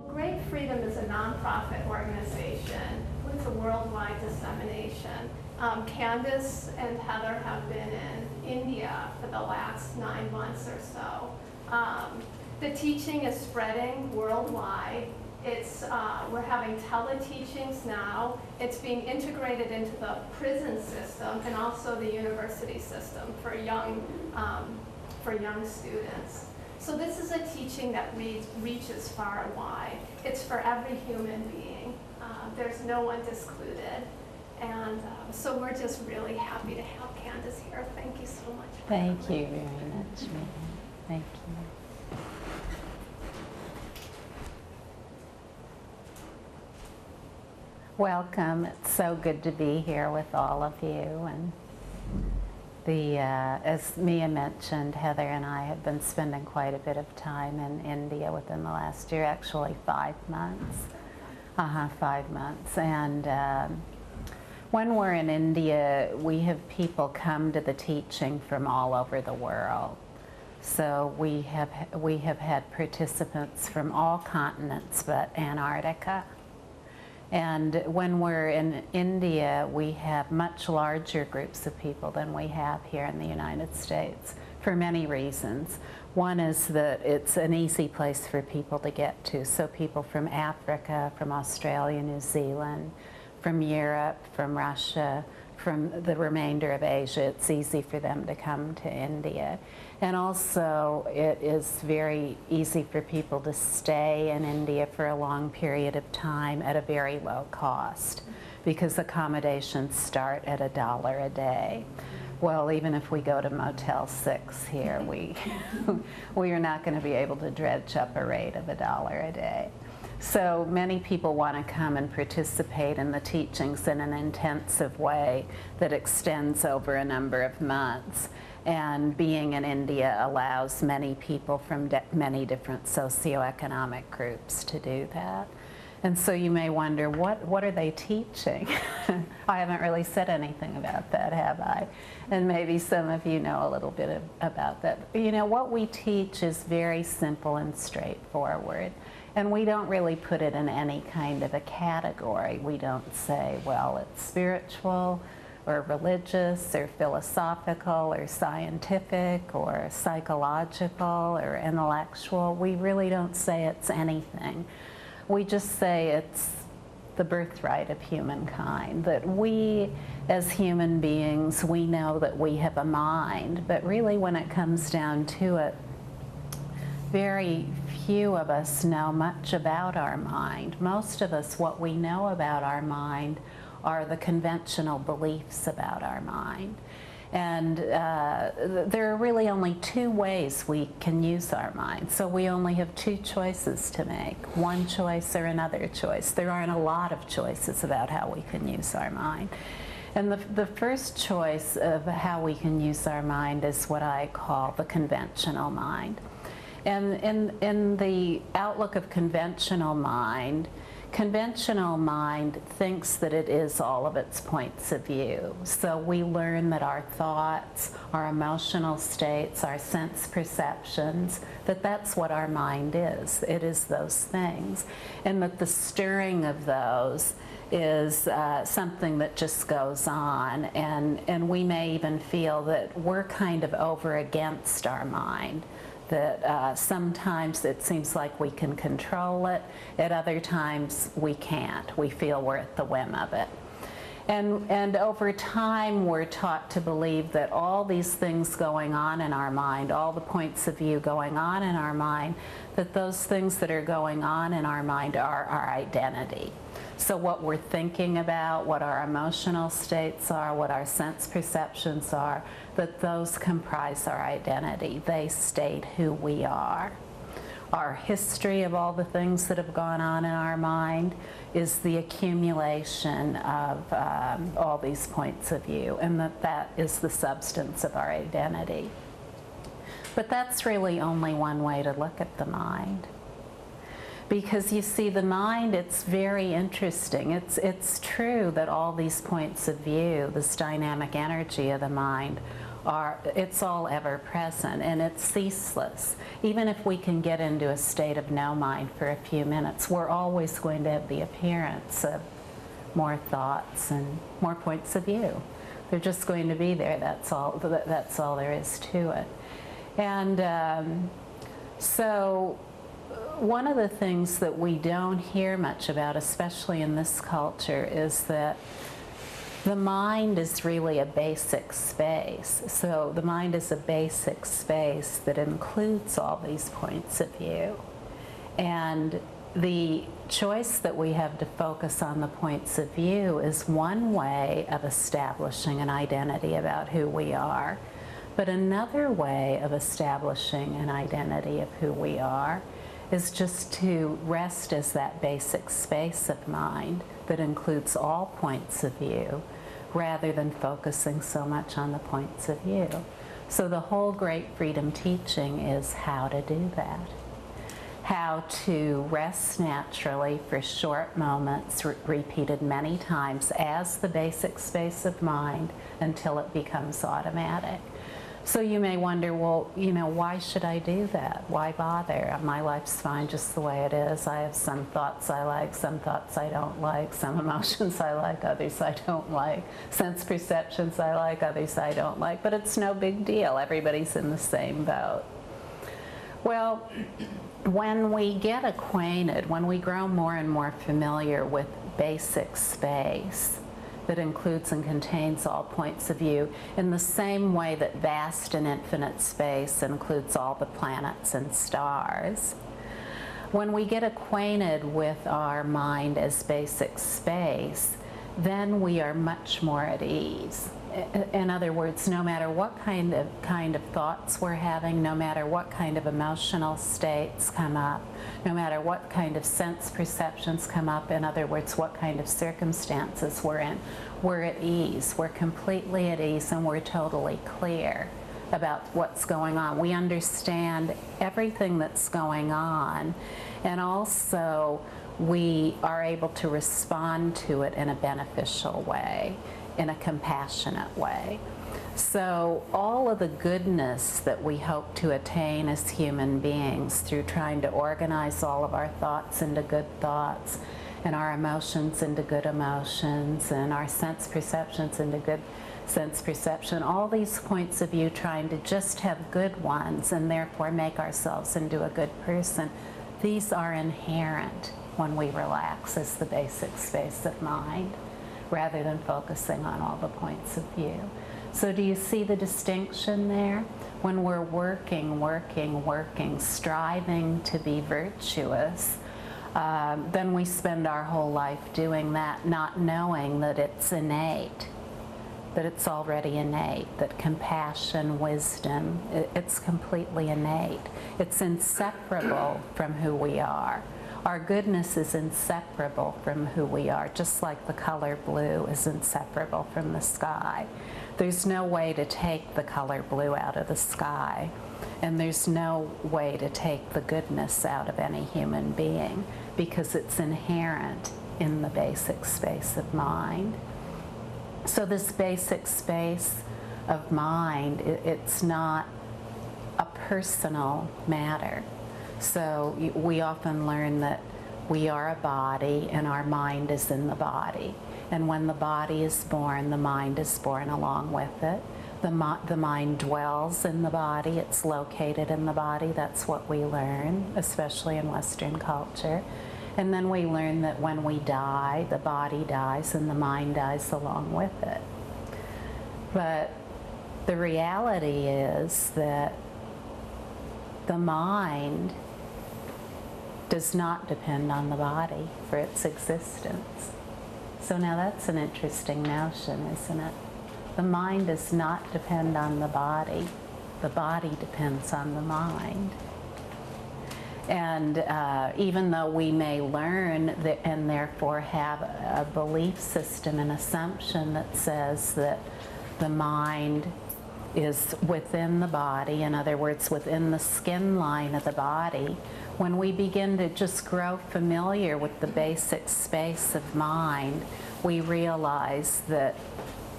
Great Freedom is a nonprofit organization with a worldwide dissemination. Candice and Heather have been in India for the last 9 months or so. The teaching is spreading worldwide. We're having tele-teachings now. It's being integrated into the prison system and also the university system for young students. So this is a teaching that reaches far and wide. It's for every human being. There's no one excluded. And so we're just really happy to have Candice here. Thank you so much. Thank you very much, ma'am. Thank you. Welcome. It's so good to be here with all of you. And as Mia mentioned, Heather and I have been spending quite a bit of time in India within the last year, actually 5 months. 5 months. And when we're in India, we have people come to the teaching from all over the world. So we have had participants from all continents but Antarctica. And when we're in India, we have much larger groups of people than we have here in the United States for many reasons. One is that it's an easy place for people to get to. So people from Africa, from Australia, New Zealand, from Europe, from Russia, from the remainder of Asia, it's easy for them to come to India. And also, it is very easy for people to stay in India for a long period of time at a very low cost, because accommodations start at $1 a day. Well, even if we go to Motel 6 here, we are not going to be able to dredge up a rate of $1 a day. So many people want to come and participate in the teachings in an intensive way that extends over a number of months. And being in India allows many people from many different socioeconomic groups to do that. And so you may wonder, what are they teaching? I haven't really said anything about that, have I? And maybe some of you know a little bit about that. You know, what we teach is very simple and straightforward. And we don't really put it in any kind of a category. We don't say, well, it's spiritual, or religious, or philosophical, or scientific, or psychological, or intellectual. We really don't say it's anything. We just say it's the birthright of humankind, that we, as human beings, we know that we have a mind, but really when it comes down to it, very few of us know much about our mind. Most of us, what we know about our mind are the conventional beliefs about our mind. And there are really only 2 ways we can use our mind. So we only have 2 choices to make, one choice or another choice. There aren't a lot of choices about how we can use our mind. And the first choice of how we can use our mind is what I call the conventional mind. And in the outlook of conventional mind thinks that it is all of its points of view. So we learn that our thoughts, our emotional states, our sense perceptions, that's what our mind is. It is those things. And that the stirring of those is something that just goes on. And we may even feel that we're kind of over against our mind. That sometimes it seems like we can control it, at other times we can't. We feel we're at the whim of it. And over time we're taught to believe that all these things going on in our mind, all the points of view going on in our mind, that those things that are going on in our mind are our identity. So what we're thinking about, what our emotional states are, what our sense perceptions are, that those comprise our identity. They state who we are. Our history of all the things that have gone on in our mind is the accumulation of all these points of view, and that is the substance of our identity. But that's really only one way to look at the mind. Because you see, the mind, it's very interesting. It's true that all these points of view, this dynamic energy of the mind, it's all ever present and it's ceaseless. Even if we can get into a state of no mind for a few minutes, we're always going to have the appearance of more thoughts and more points of view. They're just going to be there. That's all there is to it. And so one of the things that we don't hear much about, especially in this culture, is that the mind is really a basic space. So the mind is a basic space that includes all these points of view. And the choice that we have to focus on the points of view is one way of establishing an identity about who we are. But another way of establishing an identity of who we are is just to rest as that basic space of mind that includes all points of view, rather than focusing so much on the points of view. So the whole Great Freedom teaching is how to do that. How to rest naturally for short moments, repeated many times as the basic space of mind until it becomes automatic. So you may wonder, well, why should I do that? Why bother? My life's fine just the way it is. I have some thoughts I like, some thoughts I don't like, some emotions I like, others I don't like, sense perceptions I like, others I don't like, but it's no big deal. Everybody's in the same boat. Well, when we get acquainted, when we grow more and more familiar with basic space, that includes and contains all points of view, in the same way that vast and infinite space includes all the planets and stars. When we get acquainted with our mind as basic space, then we are much more at ease. In other words, no matter what kind of thoughts we're having, no matter what kind of emotional states come up, no matter what kind of sense perceptions come up, in other words, what kind of circumstances we're in, we're at ease. We're completely at ease and we're totally clear about what's going on. We understand everything that's going on, and also we are able to respond to it in a beneficial way, in a compassionate way. So all of the goodness that we hope to attain as human beings through trying to organize all of our thoughts into good thoughts, and our emotions into good emotions, and our sense perceptions into good sense perception, all these points of view trying to just have good ones and therefore make ourselves into a good person, these are inherent when we relax as the basic space of mind, rather than focusing on all the points of view. So do you see the distinction there? When we're working, striving to be virtuous, then we spend our whole life doing that, not knowing that it's innate, that it's already innate, that compassion, wisdom, it's completely innate. It's inseparable from who we are. Our goodness is inseparable from who we are, just like the color blue is inseparable from the sky. There's no way to take the color blue out of the sky, and there's no way to take the goodness out of any human being, because it's inherent in the basic space of mind. So this basic space of mind, it's not a personal matter. So we often learn that we are a body and our mind is in the body. And when the body is born, the mind is born along with it. The mind dwells in the body, it's located in the body. That's what we learn, especially in Western culture. And then we learn that when we die, the body dies and the mind dies along with it. But the reality is that the mind does not depend on the body for its existence. So now that's an interesting notion, isn't it? The mind does not depend on the body depends on the mind. And even though we may learn that, and therefore have a belief system, an assumption that says that the mind is within the body, in other words, within the skin line of the body, when we begin to just grow familiar with the basic space of mind, we realize that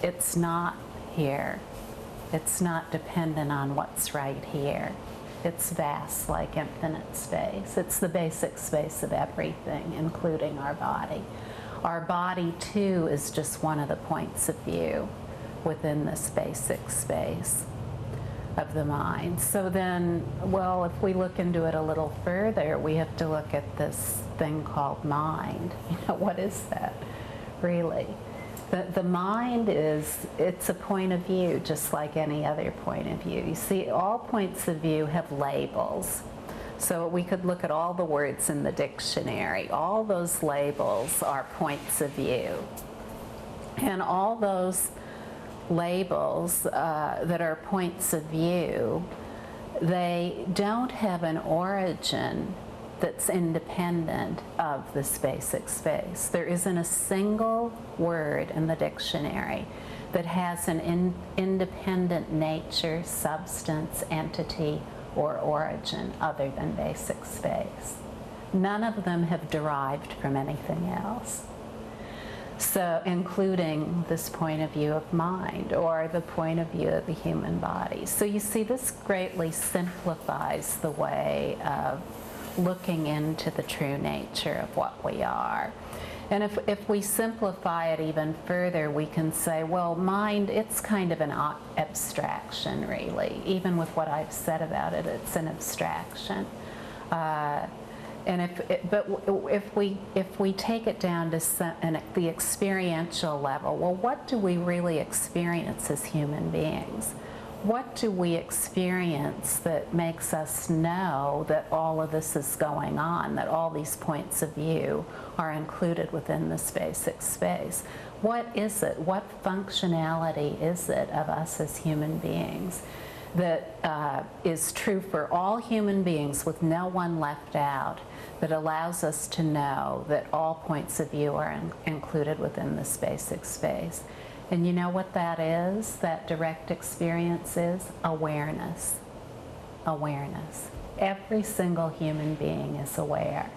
it's not here. It's not dependent on what's right here. It's vast, like infinite space. It's the basic space of everything, including our body. Our body, too, is just one of the points of view within this basic space of the mind. So then, well, if we look into it a little further, we have to look at this thing called mind. What is that, really? The mind it's a point of view, just like any other point of view. You see, all points of view have labels. So we could look at all the words in the dictionary. All those labels are points of view. And all those labels that are points of view, they don't have an origin that's independent of this basic space. There isn't a single word in the dictionary that has an independent nature, substance, entity, or origin other than basic space. None of them have derived from anything else. So, including this point of view of mind, or the point of view of the human body. So you see, this greatly simplifies the way of looking into the true nature of what we are. And if we simplify it even further, we can say, well, mind, it's kind of an abstraction, really. Even with what I've said about it, it's an abstraction. If we take it down to the experiential level, well, what do we really experience as human beings? What do we experience that makes us know that all of this is going on, that all these points of view are included within this basic space? What is it? What functionality is it of us as human beings that is true for all human beings with no one left out, that allows us to know that all points of view are included within this basic space? And you know what that is? That direct experience is awareness. Awareness. Every single human being is aware.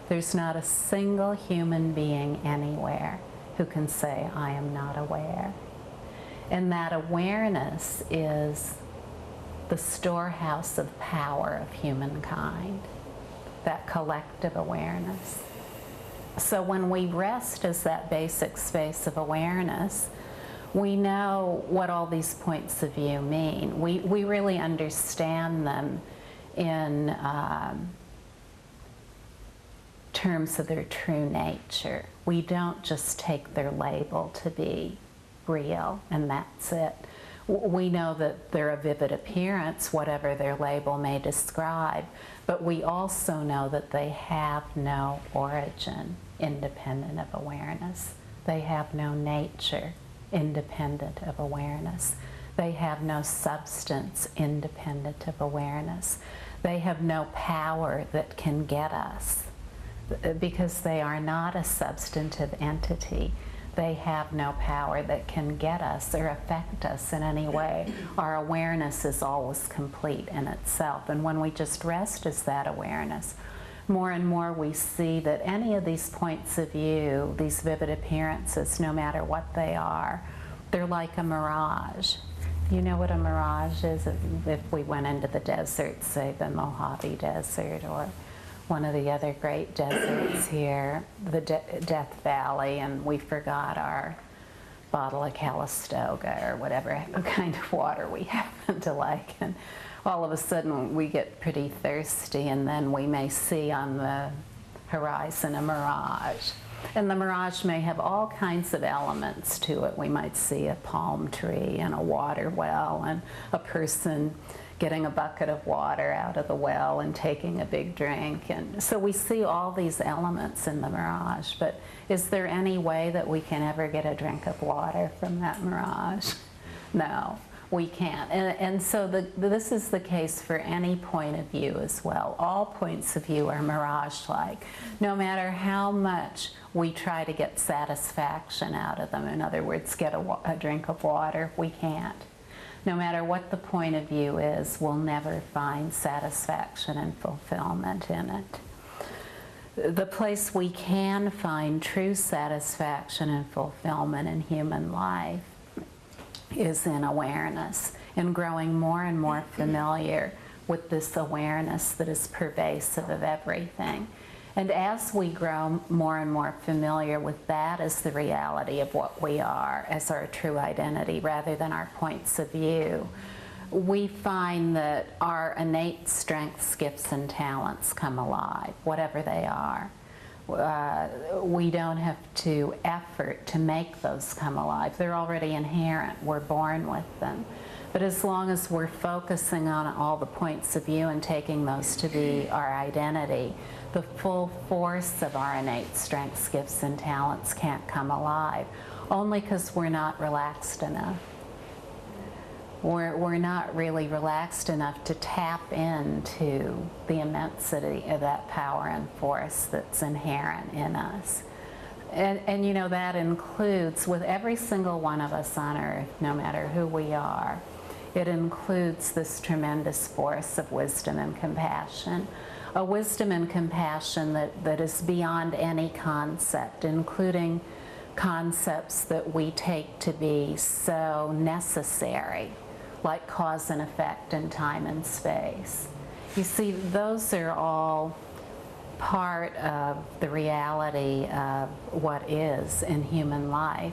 There's not a single human being anywhere who can say, I am not aware. And that awareness is the storehouse of power of humankind, that collective awareness. So when we rest as that basic space of awareness, we know what all these points of view mean. We really understand them in terms of their true nature. We don't just take their label to be real and that's it. We know that they're a vivid appearance, whatever their label may describe, but we also know that they have no origin independent of awareness. They have no nature independent of awareness. They have no substance independent of awareness. They have no power that can get us because they are not a substantive entity. They have no power that can get us or affect us in any way. Our awareness is always complete in itself. And when we just rest as that awareness, more and more we see that any of these points of view, these vivid appearances, no matter what they are, they're like a mirage. You know what a mirage is? If we went into the desert, say the Mojave Desert or one of the other great deserts here, the Death Valley, and we forgot our bottle of Calistoga or whatever kind of water we happen to like, and all of a sudden we get pretty thirsty, and then we may see on the horizon a mirage. And the mirage may have all kinds of elements to it. We might see a palm tree and a water well and a person getting a bucket of water out of the well and taking a big drink. And so we see all these elements in the mirage, but is there any way that we can ever get a drink of water from that mirage? No, we can't. And so this is the case for any point of view as well. All points of view are mirage-like. No matter how much we try to get satisfaction out of them, in other words, get a drink of water, we can't. no matter what the point of view is, we'll never find satisfaction and fulfillment in it. The place we can find true satisfaction and fulfillment in human life is in awareness, in growing more and more familiar with this awareness that is pervasive of everything. And as we grow more and more familiar with that as the reality of what we are, as our true identity, rather than our points of view, we find that our innate strengths, gifts, and talents come alive, whatever they are. We don't have to effort to make those come alive. They're already inherent. We're born with them. But as long as we're focusing on all the points of view and taking those to be our identity, the full force of our innate strengths, gifts, and talents can't come alive, only because we're not relaxed enough. We're not really relaxed enough to tap into the immensity of that power and force that's inherent in us. And you know, that includes, with every single one of us on earth, no matter who we are, it includes this tremendous force of wisdom and compassion. A wisdom and compassion that is beyond any concept, including concepts that we take to be so necessary, like cause and effect in time and space. You see, those are all part of the reality of what is in human life.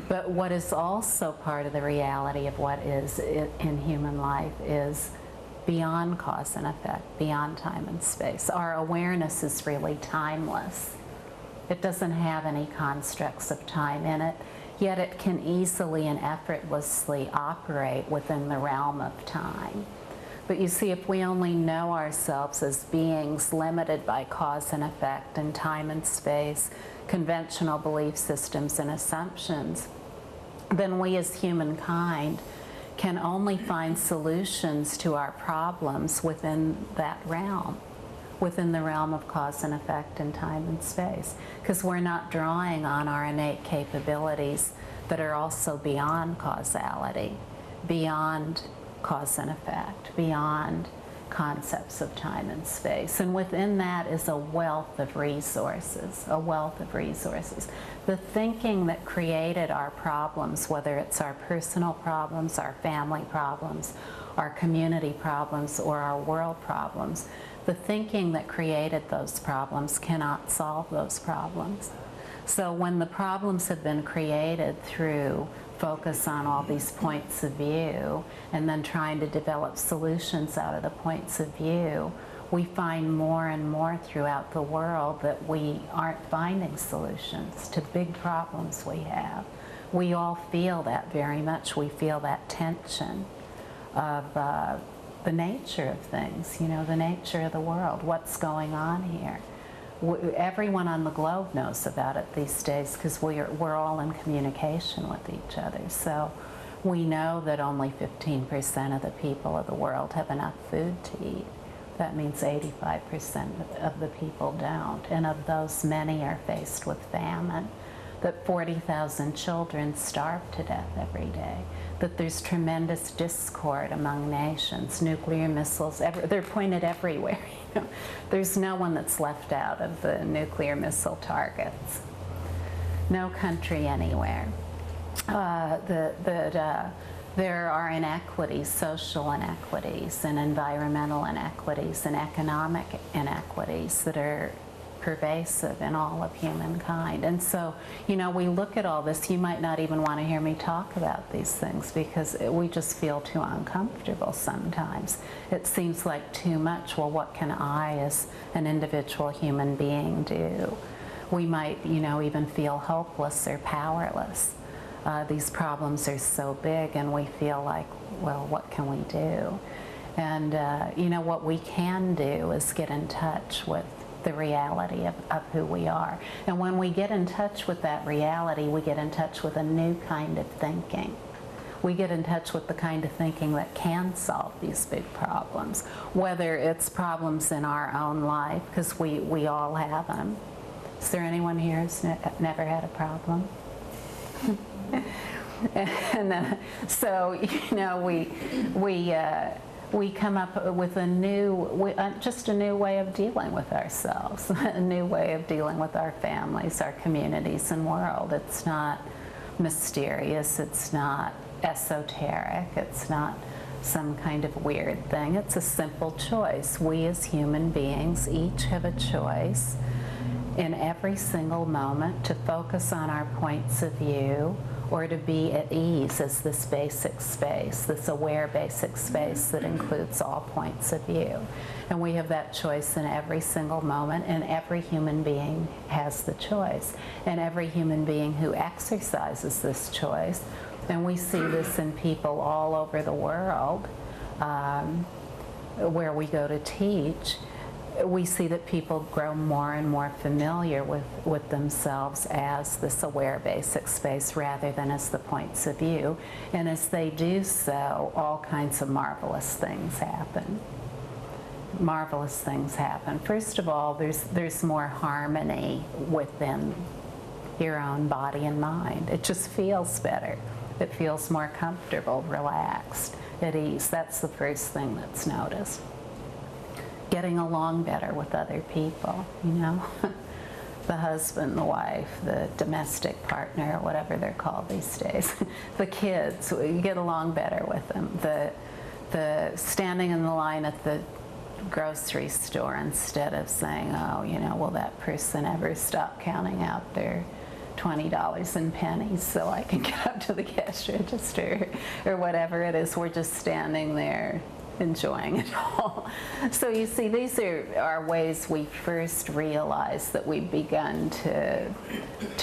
But what is also part of the reality of what is in human life is beyond cause and effect, beyond time and space. Our awareness is really timeless. It doesn't have any constructs of time in it, yet it can easily and effortlessly operate within the realm of time. But you see, if we only know ourselves as beings limited by cause and effect and time and space, conventional belief systems and assumptions, then we as humankind can only find solutions to our problems within that realm, within the realm of cause and effect and time and space, because we're not drawing on our innate capabilities that are also beyond causality, beyond cause and effect, beyond concepts of time and space. And within that is a wealth of resources, a wealth of resources. The thinking that created our problems, whether it's our personal problems, our family problems, our community problems, or our world problems, the thinking that created those problems cannot solve those problems. So when the problems have been created through focus on all these points of view and then trying to develop solutions out of the points of view, we find more and more throughout the world that we aren't finding solutions to big problems we have. We all feel that very much. We feel that tension of the nature of things, you know, the nature of the world, what's going on here. Everyone on the globe knows about it these days because we're all in communication with each other. So we know that only 15% of the people of the world have enough food to eat. That means 85% of the people don't. And of those, many are faced with famine. That 40,000 children starve to death every day. That there's tremendous discord among nations. Nuclear missiles, they're pointed everywhere. You know? There's no one that's left out of the nuclear missile targets. No country anywhere. There are inequities, social inequities, and environmental inequities, and economic inequities that are pervasive in all of humankind. And so, you know, we look at all this, you might not even want to hear me talk about these things because we just feel too uncomfortable sometimes. It seems like too much. Well, what can I as an individual human being do? We might, you know, even feel hopeless or powerless. These problems are so big and we feel like, well, what can we do? And, you know, what we can do is get in touch with the reality of who we are. And when we get in touch with that reality, we get in touch with a new kind of thinking. We get in touch with the kind of thinking that can solve these big problems, whether it's problems in our own life, because we all have them. Is there anyone here who's never had a problem? And so, you know, we come up with a new, just a new way of dealing with ourselves, a new way of dealing with our families, our communities, and world. It's not mysterious, it's not esoteric, it's not some kind of weird thing. It's a simple choice. We as human beings each have a choice in every single moment to focus on our points of view or to be at ease as this basic space, this aware basic space that includes all points of view. And we have that choice in every single moment, and every human being has the choice. And every human being who exercises this choice, and we see this in people all over the world where we go to teach, we see that people grow more and more familiar with themselves as this aware basic space rather than as the points of view. And as they do so, all kinds of marvelous things happen. Marvelous things happen. First of all, there's more harmony within your own body and mind. It just feels better. It feels more comfortable, relaxed, at ease. That's the first thing that's noticed. Getting along better with other people, you know. The husband, the wife, the domestic partner, whatever they're called these days. The kids, you get along better with them. The standing in the line at the grocery store instead of saying, oh, you know, will that person ever stop counting out their $20 in pennies so I can get up to the cash register, or whatever it is. We're just standing there enjoying it all. So you see, these are ways we first realize that we've begun to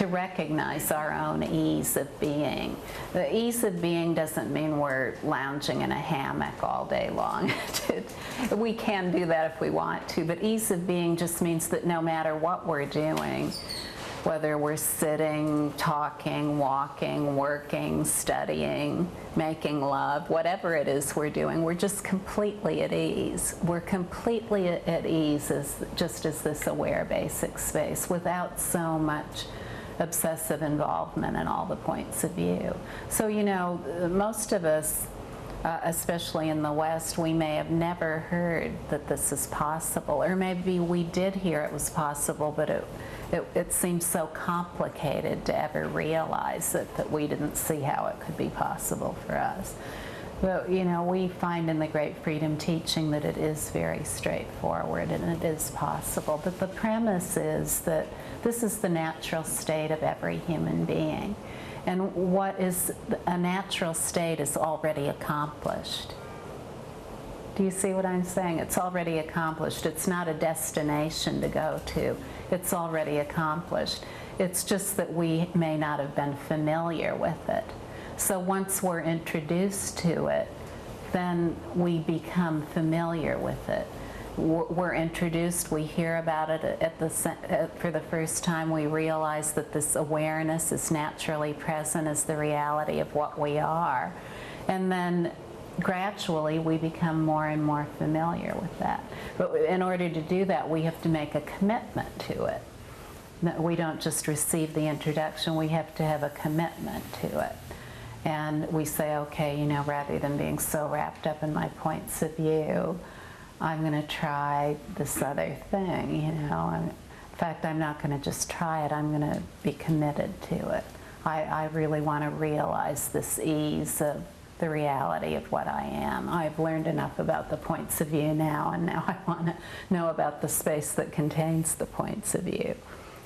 recognize our own ease of being. The ease of being doesn't mean we're lounging in a hammock all day long. We can do that if we want to, but ease of being just means that no matter what we're doing, whether we're sitting, talking, walking, working, studying, making love, whatever it is we're doing, we're just completely at ease. We're completely at ease just as this aware basic space without so much obsessive involvement in all the points of view. So, you know, most of us, especially in the West, we may have never heard that this is possible, or maybe we did hear it was possible, but it seems so complicated to ever realize that we didn't see how it could be possible for us. But, you know, we find in the Great Freedom teaching that it is very straightforward and it is possible. But the premise is that this is the natural state of every human being. And what is a natural state is already accomplished. Do you see what I'm saying? It's already accomplished. It's not a destination to go to. It's already accomplished. It's just that we may not have been familiar with it. So once we're introduced to it, then we become familiar with it. We're introduced, we hear about it for the first time, we realize that this awareness is naturally present as the reality of what we are. And then gradually we become more and more familiar with that. But in order to do that, we have to make a commitment to it. We don't just receive the introduction, we have to have a commitment to it. And we say, okay, you know, rather than being so wrapped up in my points of view, I'm going to try this other thing, you know. In fact, I'm not going to just try it, I'm going to be committed to it. I really want to realize this ease of the reality of what I am. I've learned enough about the points of view now, and now I want to know about the space that contains the points of view.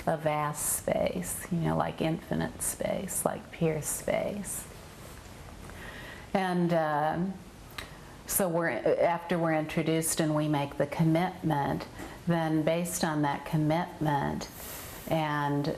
A vast space, you know, like infinite space, like pure space. And so after we're introduced and we make the commitment, then based on that commitment and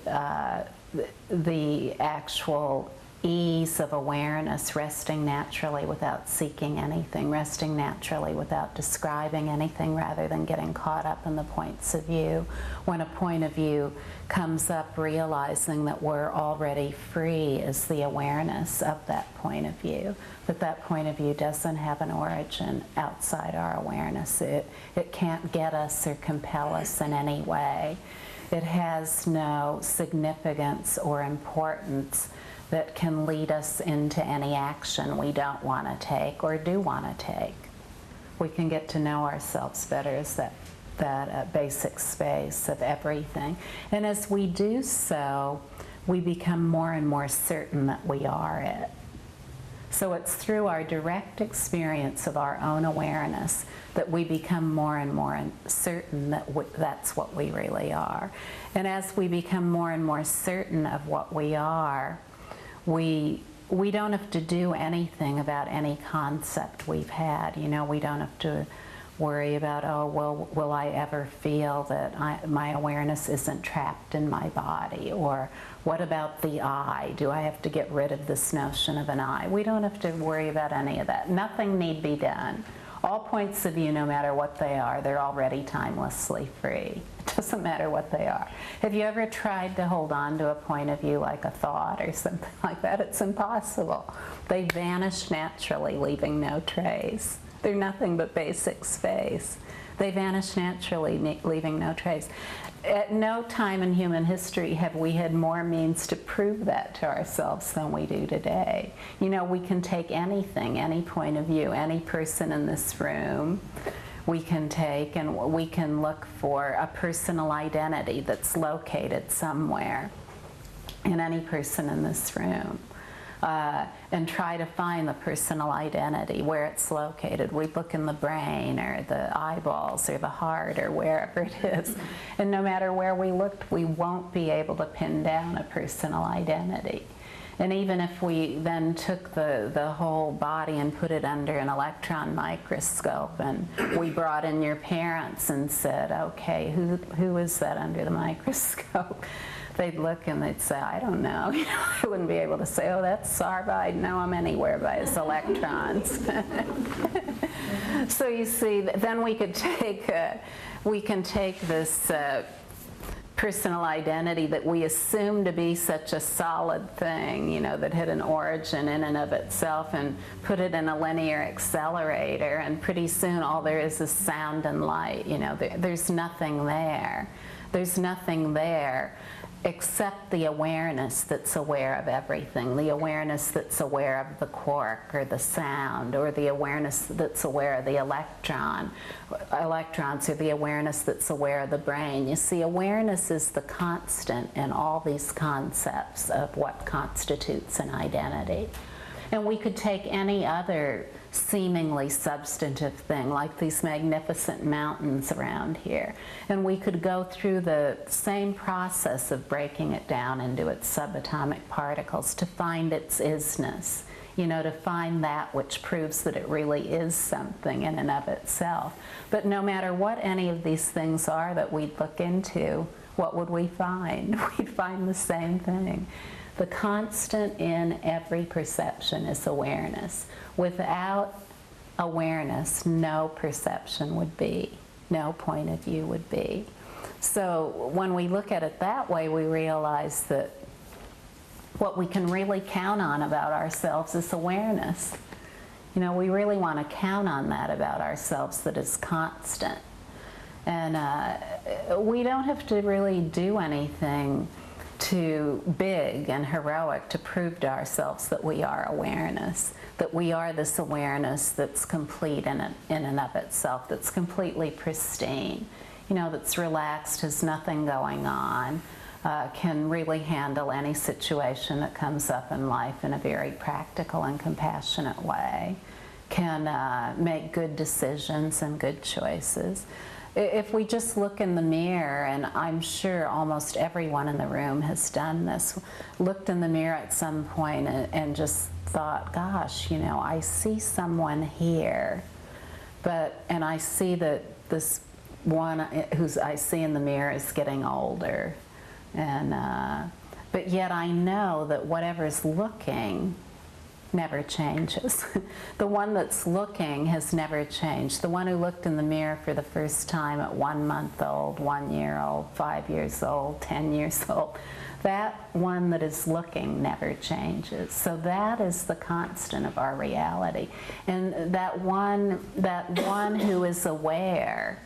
the actual ease of awareness, resting naturally without seeking anything, resting naturally without describing anything rather than getting caught up in the points of view. When a point of view comes up, realizing that we're already free is the awareness of that point of view, that that point of view doesn't have an origin outside our awareness. It can't get us or compel us in any way. It has no significance or importance that can lead us into any action we don't want to take or do want to take. We can get to know ourselves better as that basic space of everything. And as we do so, we become more and more certain that we are it. So it's through our direct experience of our own awareness that we become more and more certain that that's what we really are. And as we become more and more certain of what we are, we don't have to do anything about any concept we've had. You know, we don't have to worry about, oh, well, will I ever feel that my awareness isn't trapped in my body? Or what about the I? Do I have to get rid of this notion of an I? We don't have to worry about any of that. Nothing need be done. All points of view, no matter what they are, they're already timelessly free. It doesn't matter what they are. Have you ever tried to hold on to a point of view like a thought or something like that? It's impossible. They vanish naturally, leaving no trace. They're nothing but basic space. They vanish naturally, leaving no trace. At no time in human history have we had more means to prove that to ourselves than we do today. You know, we can take anything, any point of view, any person in this room, we can take and we can look for a personal identity that's located somewhere in any person in this room. And try to find the personal identity, where it's located. We look in the brain or the eyeballs or the heart or wherever it is. And no matter where we looked, we won't be able to pin down a personal identity. And even if we then took the whole body and put it under an electron microscope, and we brought in your parents and said, okay, who is that under the microscope? They'd look and they'd say, I don't know. You know, I wouldn't be able to say, oh, that's Sarva. I'd know him anywhere by his electrons. So you see, then we can take this personal identity that we assume to be such a solid thing, you know, that had an origin in and of itself, and put it in a linear accelerator, and pretty soon all there is sound and light. You know, there's nothing there. There's nothing there except the awareness that's aware of everything, the awareness that's aware of the quark or the sound, or the awareness that's aware of the electrons, or the awareness that's aware of the brain. You see, awareness is the constant in all these concepts of what constitutes an identity. And we could take any other seemingly substantive thing, like these magnificent mountains around here, and we could go through the same process of breaking it down into its subatomic particles to find its isness, you know, to find that which proves that it really is something in and of itself. But no matter what any of these things are that we'd look into, what would we find? We'd find the same thing. The constant in every perception is awareness. Without awareness, no perception would be, no point of view would be. So when we look at it that way, we realize that what we can really count on about ourselves is awareness. You know, we really want to count on that about ourselves, that is constant. And we don't have to really do anything too big and heroic to prove to ourselves that we are awareness, that we are this awareness that's complete in and of itself, that's completely pristine, you know, that's relaxed, has nothing going on, can really handle any situation that comes up in life in a very practical and compassionate way, can make good decisions and good choices. If we just look in the mirror, and I'm sure almost everyone in the room has done this, looked in the mirror at some point and just thought, gosh, you know, I see someone here, and I see that this one who's I see in the mirror is getting older, and but yet I know that whatever's looking never changes. The one that's looking has never changed. The one who looked in the mirror for the first time at 1 month old, 1 year old, 5 years old, 10 years old, that one that is looking never changes. So that is the constant of our reality. And that one who is aware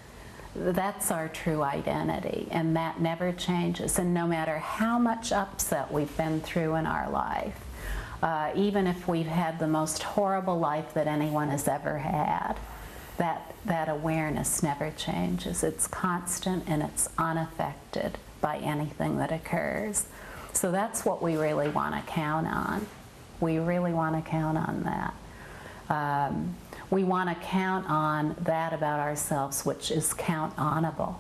that's our true identity, and that never changes. And no matter how much upset we've been through in our life, even if we've had the most horrible life that anyone has ever had, that awareness never changes. It's constant and it's unaffected by anything that occurs. So that's what we really want to count on. We really want to count on that. We want to count on that about ourselves, which is count-onable.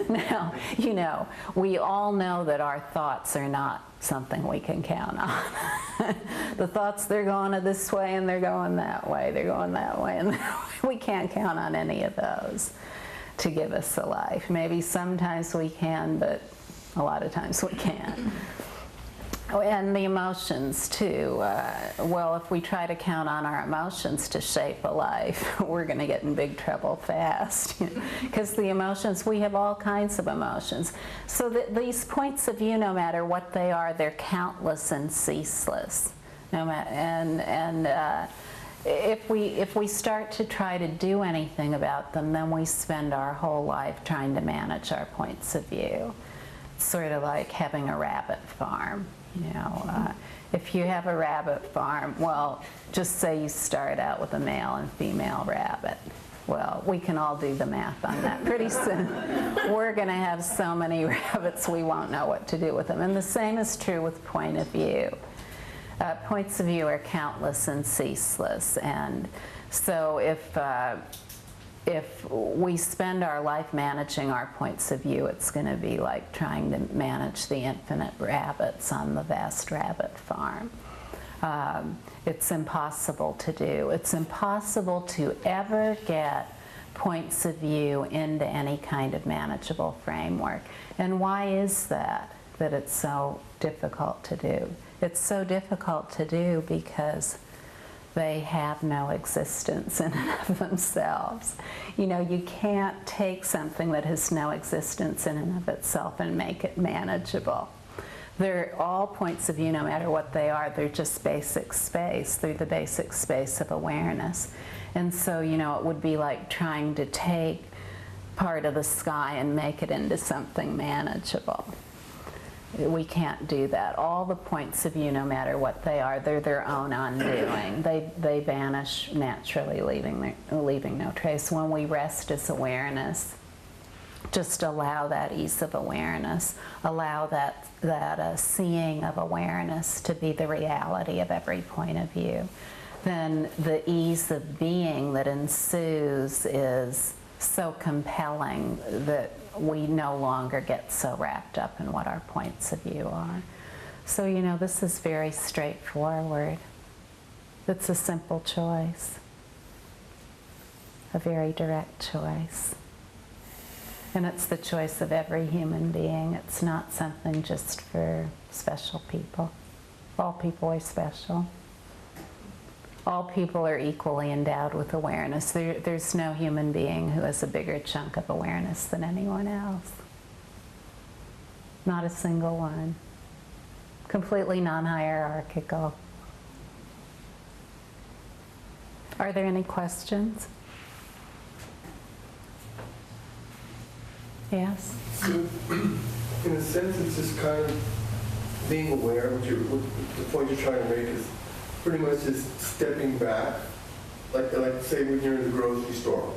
Now, you know, we all know that our thoughts are not something we can count on. The thoughts, they're going this way and they're going that way, they're going that way and that way. We can't count on any of those to give us a life. Maybe sometimes we can, but a lot of times we can't. Oh, and the emotions too. Well, if we try to count on our emotions to shape a life, we're going to get in big trouble fast. Because the emotions, we have all kinds of emotions. So these points of view, no matter what they are, they're countless and ceaseless. If we start to try to do anything about them, then we spend our whole life trying to manage our points of view. It's sort of like having a rabbit farm. You know, if you have a rabbit farm, well, just say you start out with a male and female rabbit. Well, we can all do the math on that. Pretty soon, we're going to have so many rabbits we won't know what to do with them. And the same is true with point of view. Points of view are countless and ceaseless. And so if we spend our life managing our points of view, it's going to be like trying to manage the infinite rabbits on the vast rabbit farm. It's impossible to do. It's impossible to ever get points of view into any kind of manageable framework. And why is that it's so difficult to do? It's so difficult to do because they have no existence in and of themselves. You know, you can't take something that has no existence in and of itself and make it manageable. They're all points of view, no matter what they are. They're just basic space. They're the basic space of awareness. And so, you know, it would be like trying to take part of the sky and make it into something manageable. We can't do that. All the points of view, no matter what they are, they're their own undoing. They vanish naturally, leaving no trace. When we rest as awareness, just allow that ease of awareness, allow that seeing of awareness to be the reality of every point of view. Then the ease of being that ensues is so compelling that we no longer get so wrapped up in what our points of view are. So, you know, this is very straightforward. It's a simple choice, a very direct choice. And it's the choice of every human being. It's not something just for special people. All people are special. All people are equally endowed with awareness. There's no human being who has a bigger chunk of awareness than anyone else. Not a single one. Completely non-hierarchical. Are there any questions? Yes? So, in a sense, it's just kind of being aware, what the point you're trying to make is pretty much just stepping back, like say when you're in the grocery store,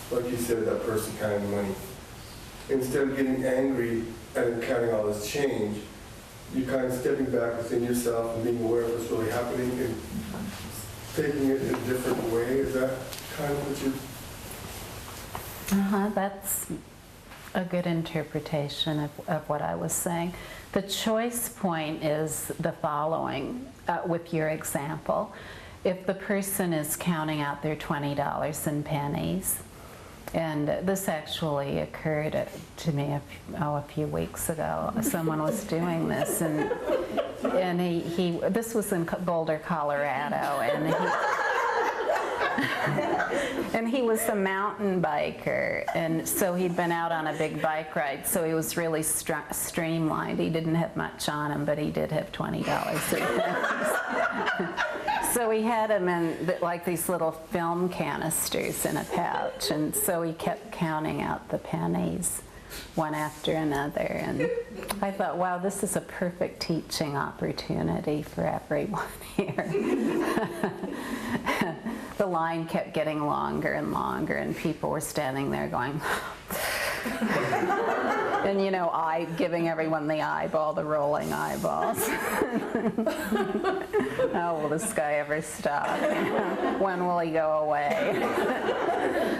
like you said, that person counting money. Instead of getting angry at him counting all this change, you're kind of stepping back within yourself and being aware of what's really happening and taking it in a different way. Is that kind of what you... That's a good interpretation of what I was saying. The choice point is the following, with your example. If the person is counting out their $20 in pennies, and this actually occurred to me a few weeks ago. Someone was doing this, and he this was in Boulder, Colorado, and he was a mountain biker, and so he'd been out on a big bike ride, so he was really streamlined. He didn't have much on him, but he did have $20 in pennies. So we had them in like these little film canisters in a pouch, and so he kept counting out the pennies one after another. And I thought, wow, this is a perfect teaching opportunity for everyone here. The line kept getting longer and longer, and people were standing there going, and, you know, giving everyone the eyeball, the rolling eyeballs. Oh, will this guy ever stop? When will he go away?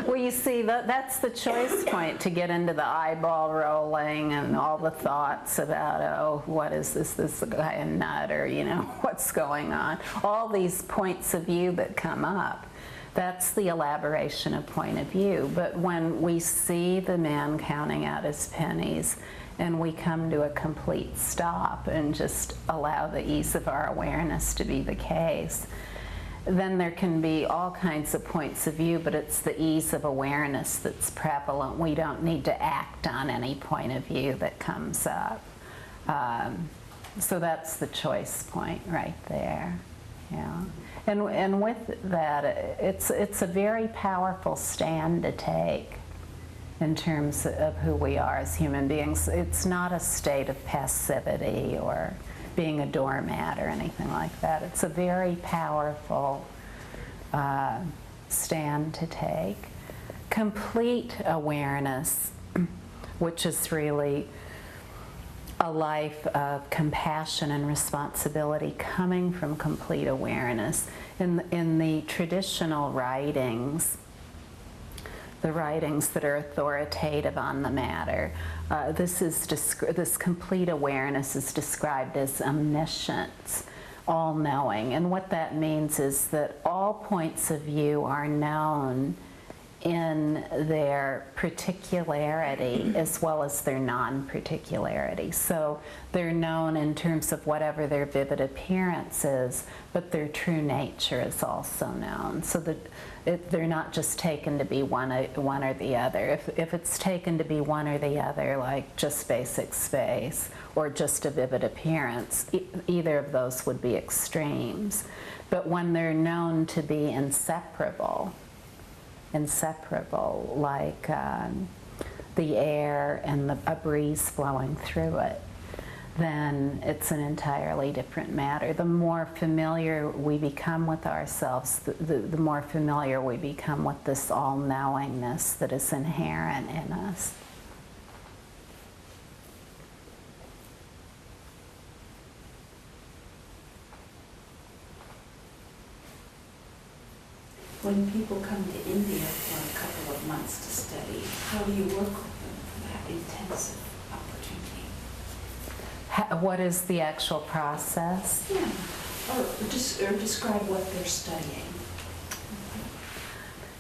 Well, you see, that's the choice point, to get into the eyeball rolling and all the thoughts about, oh, what is this guy a nut, or, you know, what's going on? All these points of view that come up. That's the elaboration of point of view. But when we see the man counting out his pennies and we come to a complete stop and just allow the ease of our awareness to be the case, then there can be all kinds of points of view, but it's the ease of awareness that's prevalent. We don't need to act on any point of view that comes up. So that's the choice point right there. Yeah. And with that, it's a very powerful stand to take in terms of who we are as human beings. It's not a state of passivity or being a doormat or anything like that. It's a very powerful stand to take. Complete awareness, which is really a life of compassion and responsibility coming from complete awareness. In the traditional writings, the writings that are authoritative on the matter, this complete awareness is described as omniscience, all-knowing. And what that means is that all points of view are known in their particularity as well as their non-particularity. So they're known in terms of whatever their vivid appearance is, but their true nature is also known. So that they're not just taken to be one or the other. If it's taken to be one or the other, like just basic space or just a vivid appearance, either of those would be extremes. But when they're known to be inseparable, like the air and a breeze flowing through it, then it's an entirely different matter. The more familiar we become with ourselves, the more familiar we become with this all-knowingness that is inherent in us. When people come to India for a couple of months to study, how do you work with them for that intensive opportunity? What is the actual process? Yeah, or describe what they're studying.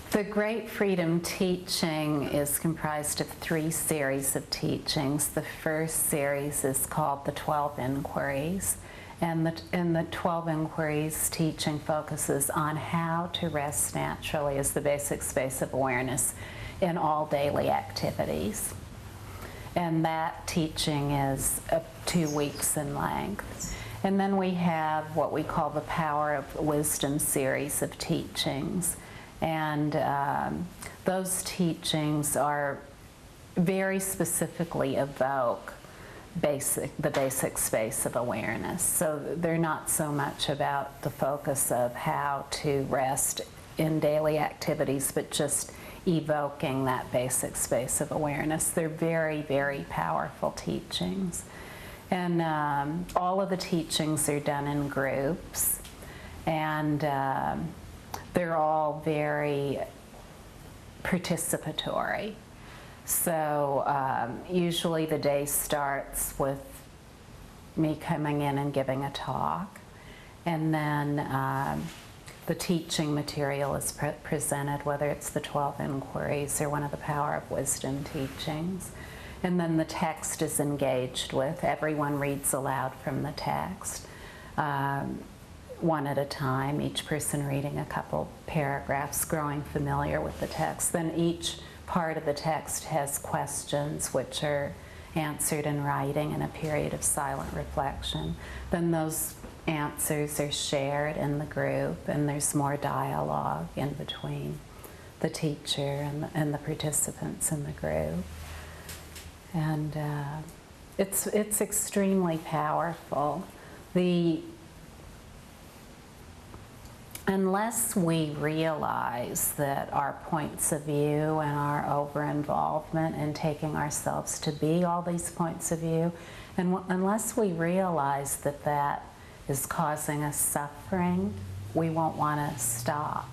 The Great Freedom teaching is comprised of 3 series of teachings. The first series is called the 12 Inquiries. And the 12 Inquiries teaching focuses on how to rest naturally as the basic space of awareness in all daily activities. And that teaching is 2 weeks in length. And then we have what we call the Power of Wisdom series of teachings. And those teachings are very specifically evoke the basic space of awareness. So they're not so much about the focus of how to rest in daily activities, but just evoking that basic space of awareness. They're very, very powerful teachings. And all of the teachings are done in groups, and they're all very participatory. So usually the day starts with me coming in and giving a talk, and then the teaching material is presented, whether it's the 12 Inquiries or one of the Power of Wisdom teachings. And then the text is engaged with. Everyone reads aloud from the text, one at a time, each person reading a couple paragraphs, growing familiar with the text. Then each part of the text has questions which are answered in writing in a period of silent reflection. Then those answers are shared in the group, and there's more dialogue in between the teacher and the participants in the group. And it's extremely powerful. Unless we realize that our points of view and our over-involvement in taking ourselves to be all these points of view, and unless we realize that that is causing us suffering, we won't want to stop.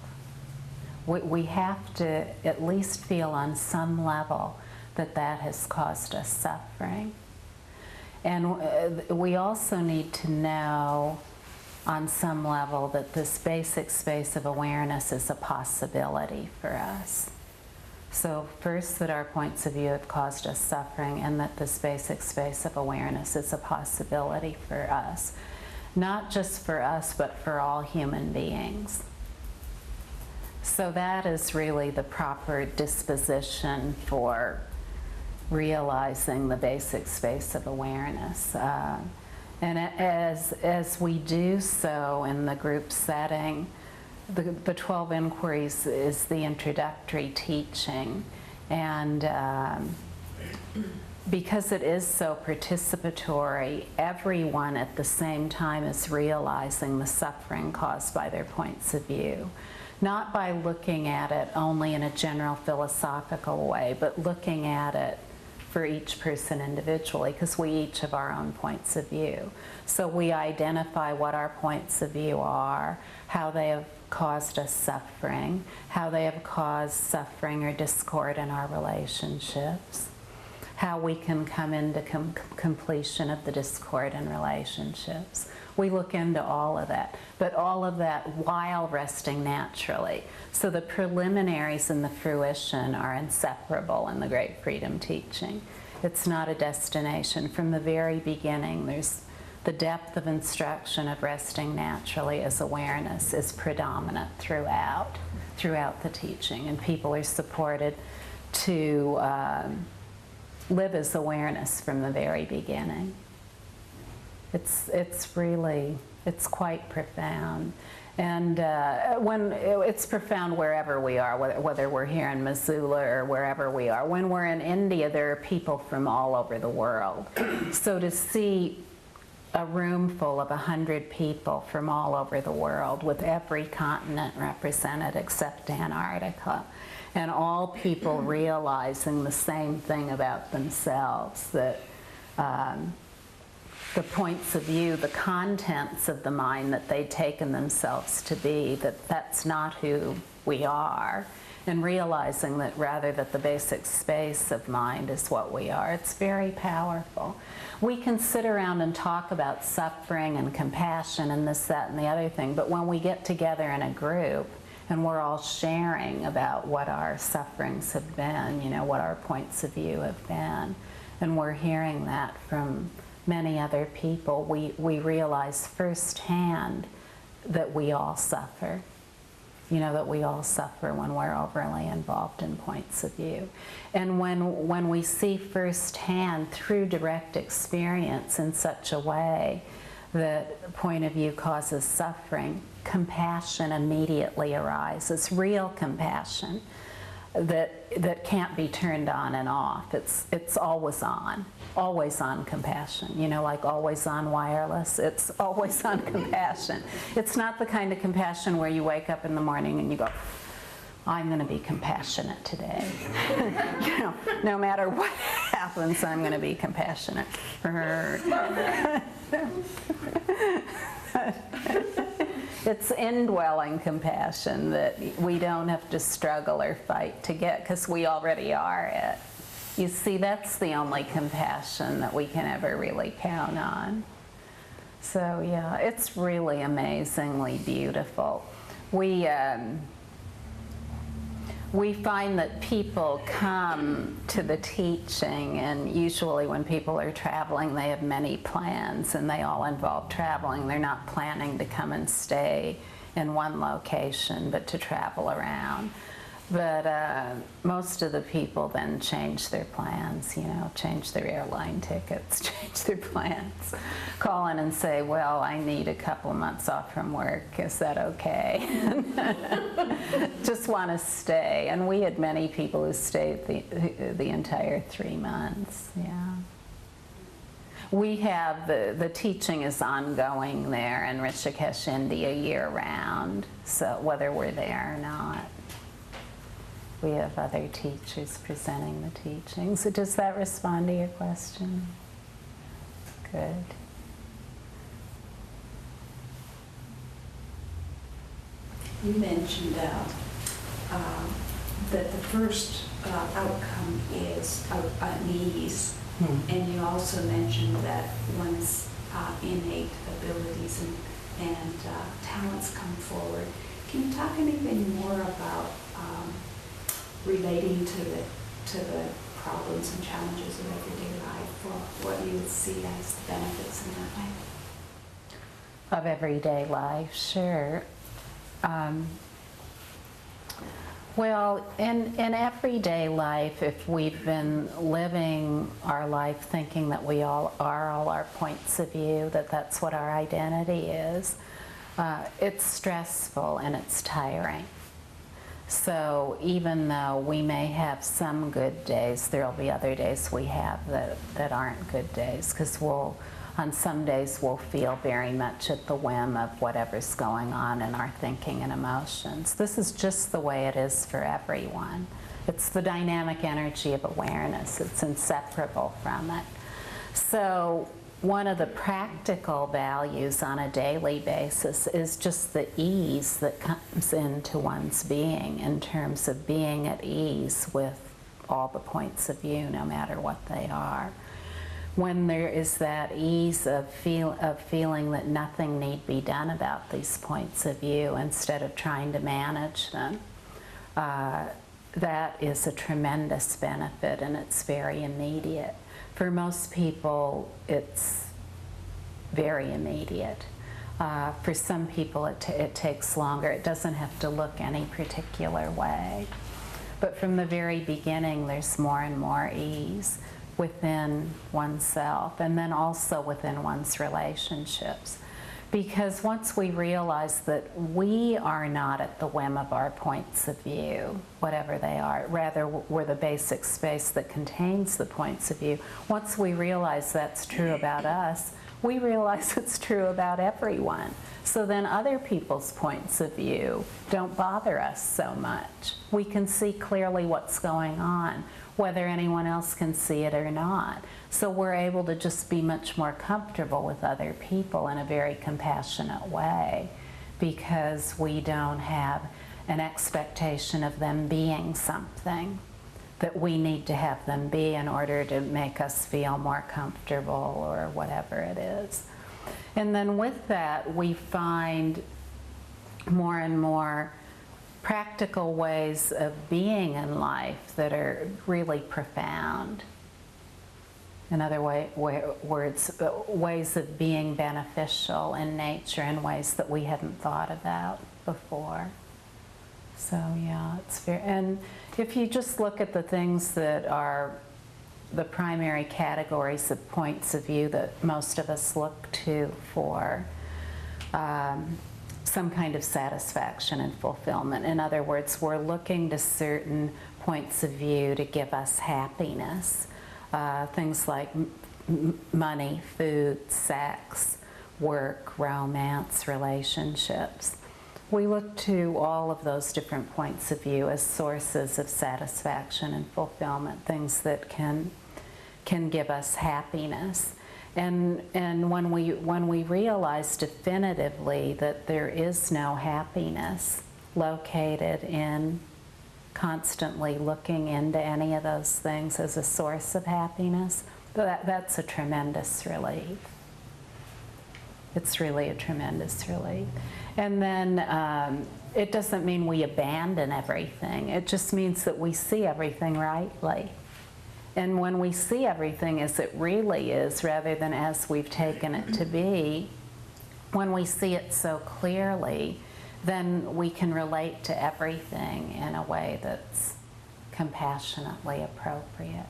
We have to at least feel on some level that that has caused us suffering. And we also need to know on some level that this basic space of awareness is a possibility for us. So first, that our points of view have caused us suffering, and that this basic space of awareness is a possibility for us. Not just for us, but for all human beings. So that is really the proper disposition for realizing the basic space of awareness. And as we do so in the group setting, the 12 Inquiries is the introductory teaching. And because it is so participatory, everyone at the same time is realizing the suffering caused by their points of view. Not by looking at it only in a general philosophical way, but looking at it for each person individually, because we each have our own points of view. So we identify what our points of view are, how they have caused us suffering, how they have caused suffering or discord in our relationships, how we can come into completion of the discord in relationships. We look into all of that, but all of that while resting naturally. So the preliminaries and the fruition are inseparable in the Great Freedom Teaching. It's not a destination. From the very beginning, there's the depth of instruction of resting naturally as awareness is predominant throughout the teaching, and people are supported to live as awareness from the very beginning. It's really quite profound. And when it's profound wherever we are, whether we're here in Missoula or wherever we are. When we're in India, there are people from all over the world. So to see a room full of 100 people from all over the world, with every continent represented except Antarctica, and all people realizing the same thing about themselves, that the points of view, the contents of the mind that they'd taken themselves to be, that's not who we are, and realizing that rather that the basic space of mind is what we are. It's very powerful. We can sit around and talk about suffering and compassion and this, that, and the other thing, but when we get together in a group and we're all sharing about what our sufferings have been, you know, what our points of view have been, and we're hearing that from many other people, we realize firsthand that we all suffer. You know, that we all suffer when we're overly involved in points of view. And when we see firsthand through direct experience in such a way that point of view causes suffering, compassion immediately arises, real compassion that can't be turned on and off. It's always on compassion. You know, like always on wireless. It's always on compassion. It's not the kind of compassion where you wake up in the morning and you go, I'm going to be compassionate today. You know, no matter what happens, I'm going to be compassionate for her. It's indwelling compassion that we don't have to struggle or fight to get, because we already are it. You see, that's the only compassion that we can ever really count on. So yeah, it's really amazingly beautiful. We find that people come to the teaching, and usually when people are traveling, they have many plans, and they all involve traveling. They're not planning to come and stay in one location, but to travel around. But most of the people then change their plans, change their airline tickets, change their plans. Call in and say, well, I need a couple months off from work. Is that okay? Just want to stay. And we had many people who stayed the entire 3 months, yeah. We have, the teaching is ongoing there in Rishikesh, India, year-round, so whether we're there or not. We have other teachers presenting the teaching. So does that respond to your question? Good. You mentioned that the first outcome is an ease, and you also mentioned that one's innate abilities and talents come forward. Can you talk anything more about relating to the problems and challenges of everyday life, or what you would see as the benefits in that way? Of everyday life, sure. Well, in everyday life, if we've been living our life thinking that we all are all our points of view, that's what our identity is, it's stressful and it's tiring. So even though we may have some good days, there'll be other days we have that aren't good days, because on some days we'll feel very much at the whim of whatever's going on in our thinking and emotions. This is just the way it is for everyone. It's the dynamic energy of awareness. It's inseparable from it. So one of the practical values on a daily basis is just the ease that comes into one's being, in terms of being at ease with all the points of view, no matter what they are. When there is that ease of feeling that nothing need be done about these points of view, instead of trying to manage them, that is a tremendous benefit, and it's very immediate. For most people, it's very immediate. For some people, it takes longer. It doesn't have to look any particular way. But from the very beginning, there's more and more ease within oneself, and then also within one's relationships. Because once we realize that we are not at the whim of our points of view, whatever they are, rather we're the basic space that contains the points of view, once we realize that's true about us, we realize it's true about everyone. So then other people's points of view don't bother us so much. We can see clearly what's going on, whether anyone else can see it or not. So we're able to just be much more comfortable with other people in a very compassionate way, because we don't have an expectation of them being something that we need to have them be in order to make us feel more comfortable or whatever it is. And then with that, we find more and more practical ways of being in life that are really profound. In other words, ways of being beneficial in nature in ways that we hadn't thought about before. So yeah, it's very, and if you just look at the things that are the primary categories of points of view that most of us look to for some kind of satisfaction and fulfillment. In other words, we're looking to certain points of view to give us happiness. Things like money, food, sex, work, romance, relationships. We look to all of those different points of view as sources of satisfaction and fulfillment, things that can give us happiness. And when we realize definitively that there is no happiness located in constantly looking into any of those things as a source of happiness, that's a tremendous relief. It's really a tremendous relief. And then it doesn't mean we abandon everything. It just means that we see everything rightly. And when we see everything as it really is, rather than as we've taken it to be, when we see it so clearly, then we can relate to everything in a way that's compassionately appropriate.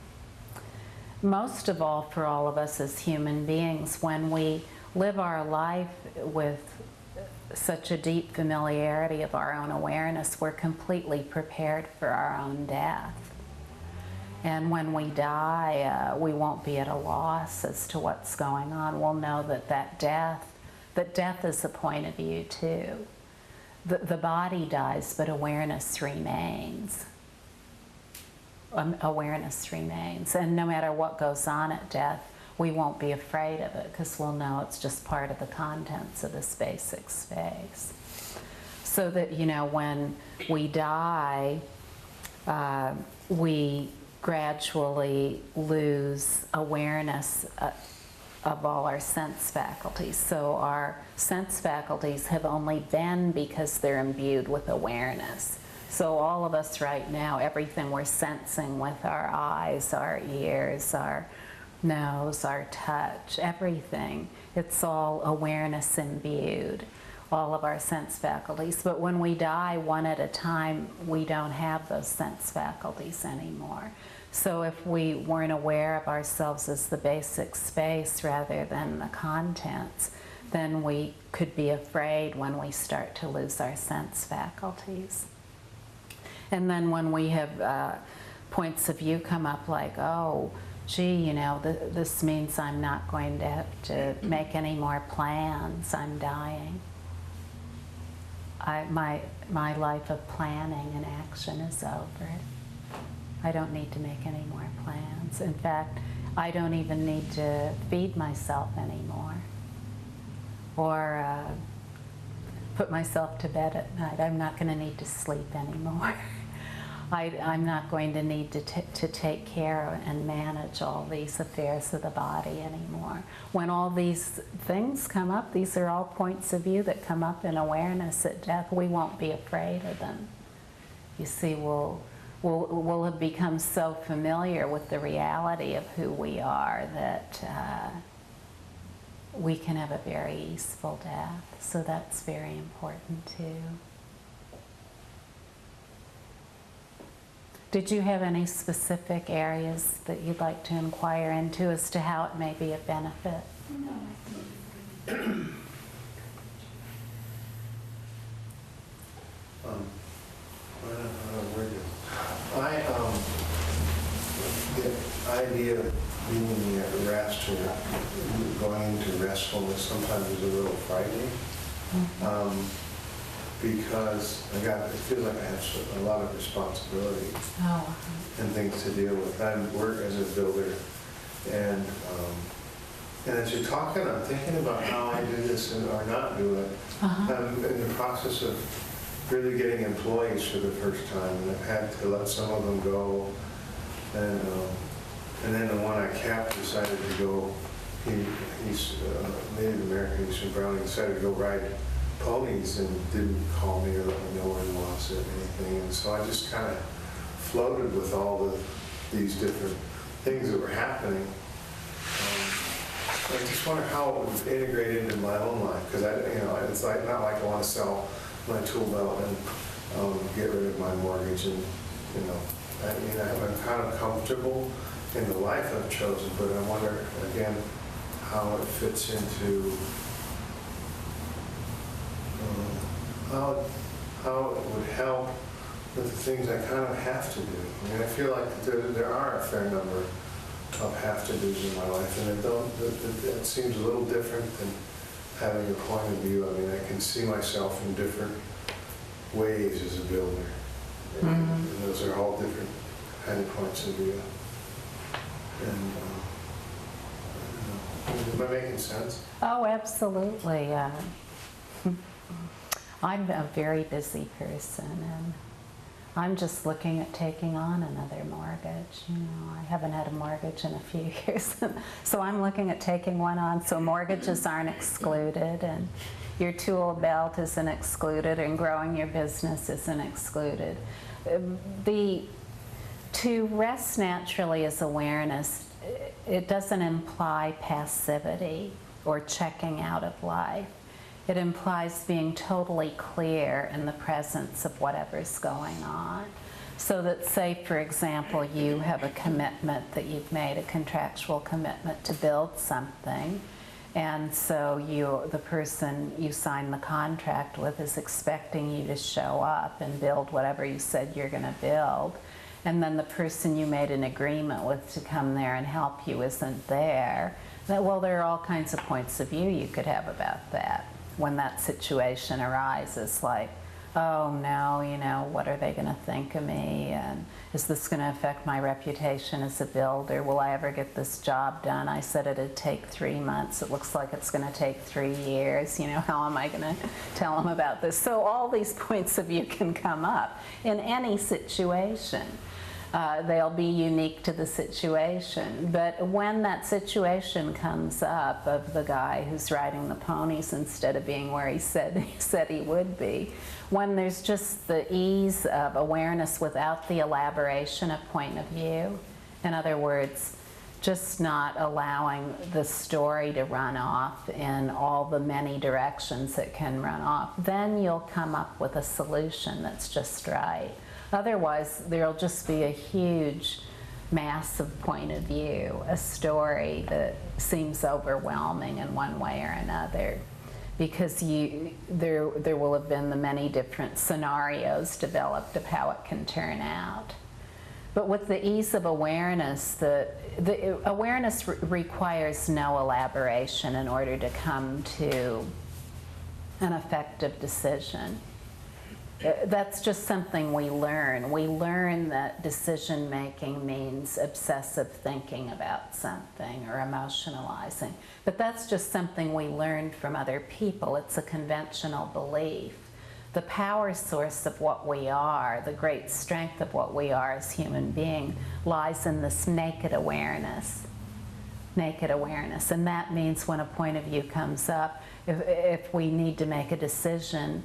Most of all, for all of us as human beings, when we live our life with such a deep familiarity of our own awareness, we're completely prepared for our own death. And when we die, we won't be at a loss as to what's going on. We'll know that death is a point of view too. The body dies, but awareness remains. Awareness remains. And no matter what goes on at death, we won't be afraid of it because we'll know it's just part of the contents of this basic space. So that, you know, when we die, we gradually lose awareness of all our sense faculties. So our sense faculties have only been because they're imbued with awareness. So all of us right now, everything we're sensing with our eyes, our ears, our nose, our touch, everything, it's all awareness imbued, all of our sense faculties. But when we die one at a time, we don't have those sense faculties anymore. So if we weren't aware of ourselves as the basic space rather than the contents, then we could be afraid when we start to lose our sense faculties. And then when we have points of view come up like, oh, gee, you know, this means I'm not going to have to make any more plans, I'm dying. My life of planning and action is over. I don't need to make any more plans. In fact, I don't even need to feed myself anymore or put myself to bed at night. I'm not going to need to sleep anymore. I'm not going to need to take care and manage all these affairs of the body anymore. When all these things come up, these are all points of view that come up in awareness at death, we won't be afraid of them. You see, we'll have become so familiar with the reality of who we are that we can have a very easeful death. So that's very important too. Did you have any specific areas that you'd like to inquire into as to how it may be a benefit? No, I think. The idea of being at rest or going into restfulness sometimes is a little frightening. Because it feels like I have a lot of responsibility and things to deal with. I work as a builder, and as you're talking, I'm thinking about how I do this or not do it. I'm in the process of really getting employees for the first time, and I've had to let some of them go, and then the one I kept decided to go. He's Native American, he's from Browning, decided to go ride ponies and didn't call me or let me know where he was or anything. And so I just kind of floated with all these different things that were happening. I just wonder how it would integrate into my own life, because it's like not like I want to sell my tool belt and get rid of my mortgage, and I'm kind of comfortable in the life I've chosen, but I wonder again how it fits into how it would help with the things I kind of have to do. I mean, I feel like there are a fair number of have-to-dos in my life, and it seems a little different than having a point of view. I mean, I can see myself in different ways as a builder. And those are all different kind of points of view. And am I making sense? Oh, absolutely. I'm a very busy person, and I'm just looking at taking on another mortgage. I haven't had a mortgage in a few years, so I'm looking at taking one on. So mortgages aren't excluded, and your tool belt isn't excluded, and growing your business isn't excluded. To rest naturally as awareness, it doesn't imply passivity or checking out of life. It implies being totally clear in the presence of whatever's going on. So that, say, for example, you have a commitment that you've made, a contractual commitment to build something, and so the person you sign the contract with is expecting you to show up and build whatever you said you're going to build, and then the person you made an agreement with to come there and help you isn't there. Well, there are all kinds of points of view you could have about that when that situation arises, like, oh no, you know, what are they going to think of me? And is this going to affect my reputation as a builder? Will I ever get this job done? I said it'd take 3 months. It looks like it's going to take 3 years. You know, how am I going to tell them about this? So all these points of view can come up in any situation. They'll be unique to the situation. But when that situation comes up of the guy who's riding the ponies instead of being where he said he would be, when there's just the ease of awareness without the elaboration of point of view, in other words, just not allowing the story to run off in all the many directions it can run off, then you'll come up with a solution that's just right. Otherwise, there'll just be a huge, massive point of view, a story that seems overwhelming in one way or another, because there will have been the many different scenarios developed of how it can turn out. But with the ease of awareness, the awareness requires no elaboration in order to come to an effective decision. That's just something we learn. We learn that decision making means obsessive thinking about something or emotionalizing. But that's just something we learned from other people. It's a conventional belief. The power source of what we are, the great strength of what we are as human beings, lies in this naked awareness. Naked awareness. And that means when a point of view comes up, if we need to make a decision,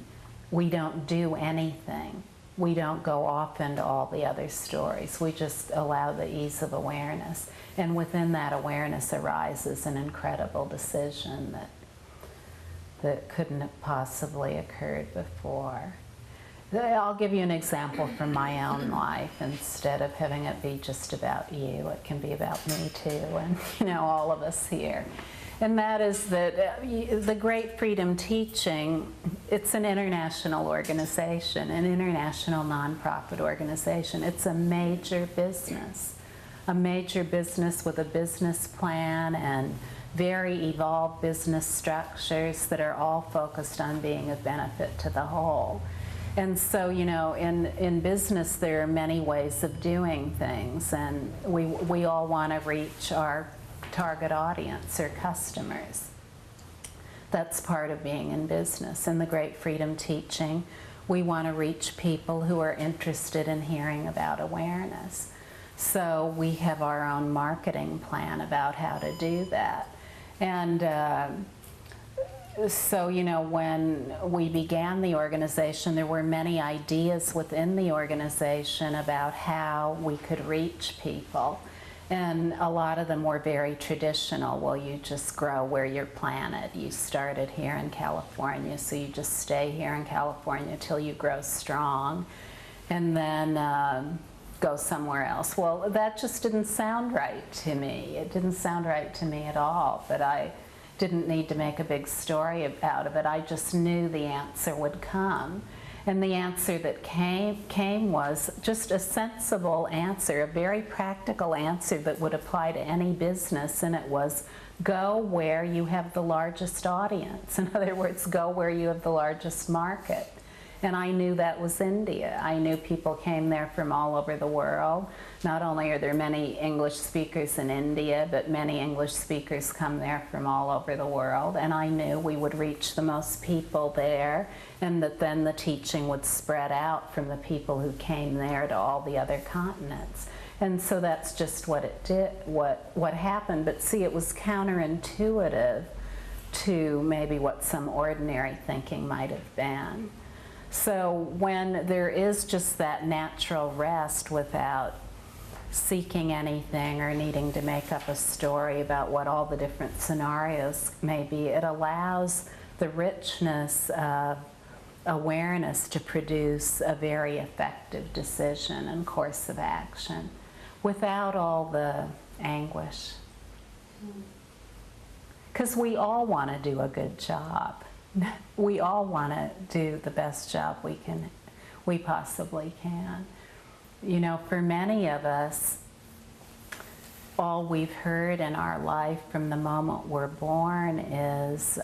we don't do anything. We don't go off into all the other stories. We just allow the ease of awareness. And within that awareness arises an incredible decision that couldn't have possibly occurred before. I'll give you an example from my own life. Instead of having it be just about you, it can be about me too, and you know, all of us here. And that is that the Great Freedom Teaching, it's an international organization, an international nonprofit organization. It's a major business with a business plan and very evolved business structures that are all focused on being of benefit to the whole. And so, you know, in business there are many ways of doing things, and we all want to reach our target audience or customers. That's part of being in business. In the Great Freedom Teaching, we want to reach people who are interested in hearing about awareness. So we have our own marketing plan about how to do that. And so, you know, when we began the organization, there were many ideas within the organization about how we could reach people. And a lot of them were very traditional. Well, you just grow where you're planted. You started here in California, so you just stay here in California till you grow strong, and then go somewhere else. Well, that just didn't sound right to me. It didn't sound right to me at all, but I didn't need to make a big story out of it. I just knew the answer would come. And the answer that came was just a sensible answer, a very practical answer that would apply to any business, and it was, go where you have the largest audience. In other words, go where you have the largest market. And I knew that was India. I knew people came there from all over the world. Not only are there many English speakers in India, but many English speakers come there from all over the world. And I knew we would reach the most people there, and that then the teaching would spread out from the people who came there to all the other continents. And so that's just what it did, what happened. But see, it was counterintuitive to maybe what some ordinary thinking might have been. So when there is just that natural rest without seeking anything or needing to make up a story about what all the different scenarios may be, it allows the richness of awareness to produce a very effective decision and course of action without all the anguish. Because we all want to do a good job. We all want to do the best job we possibly can. You know, for many of us, all we've heard in our life from the moment we're born is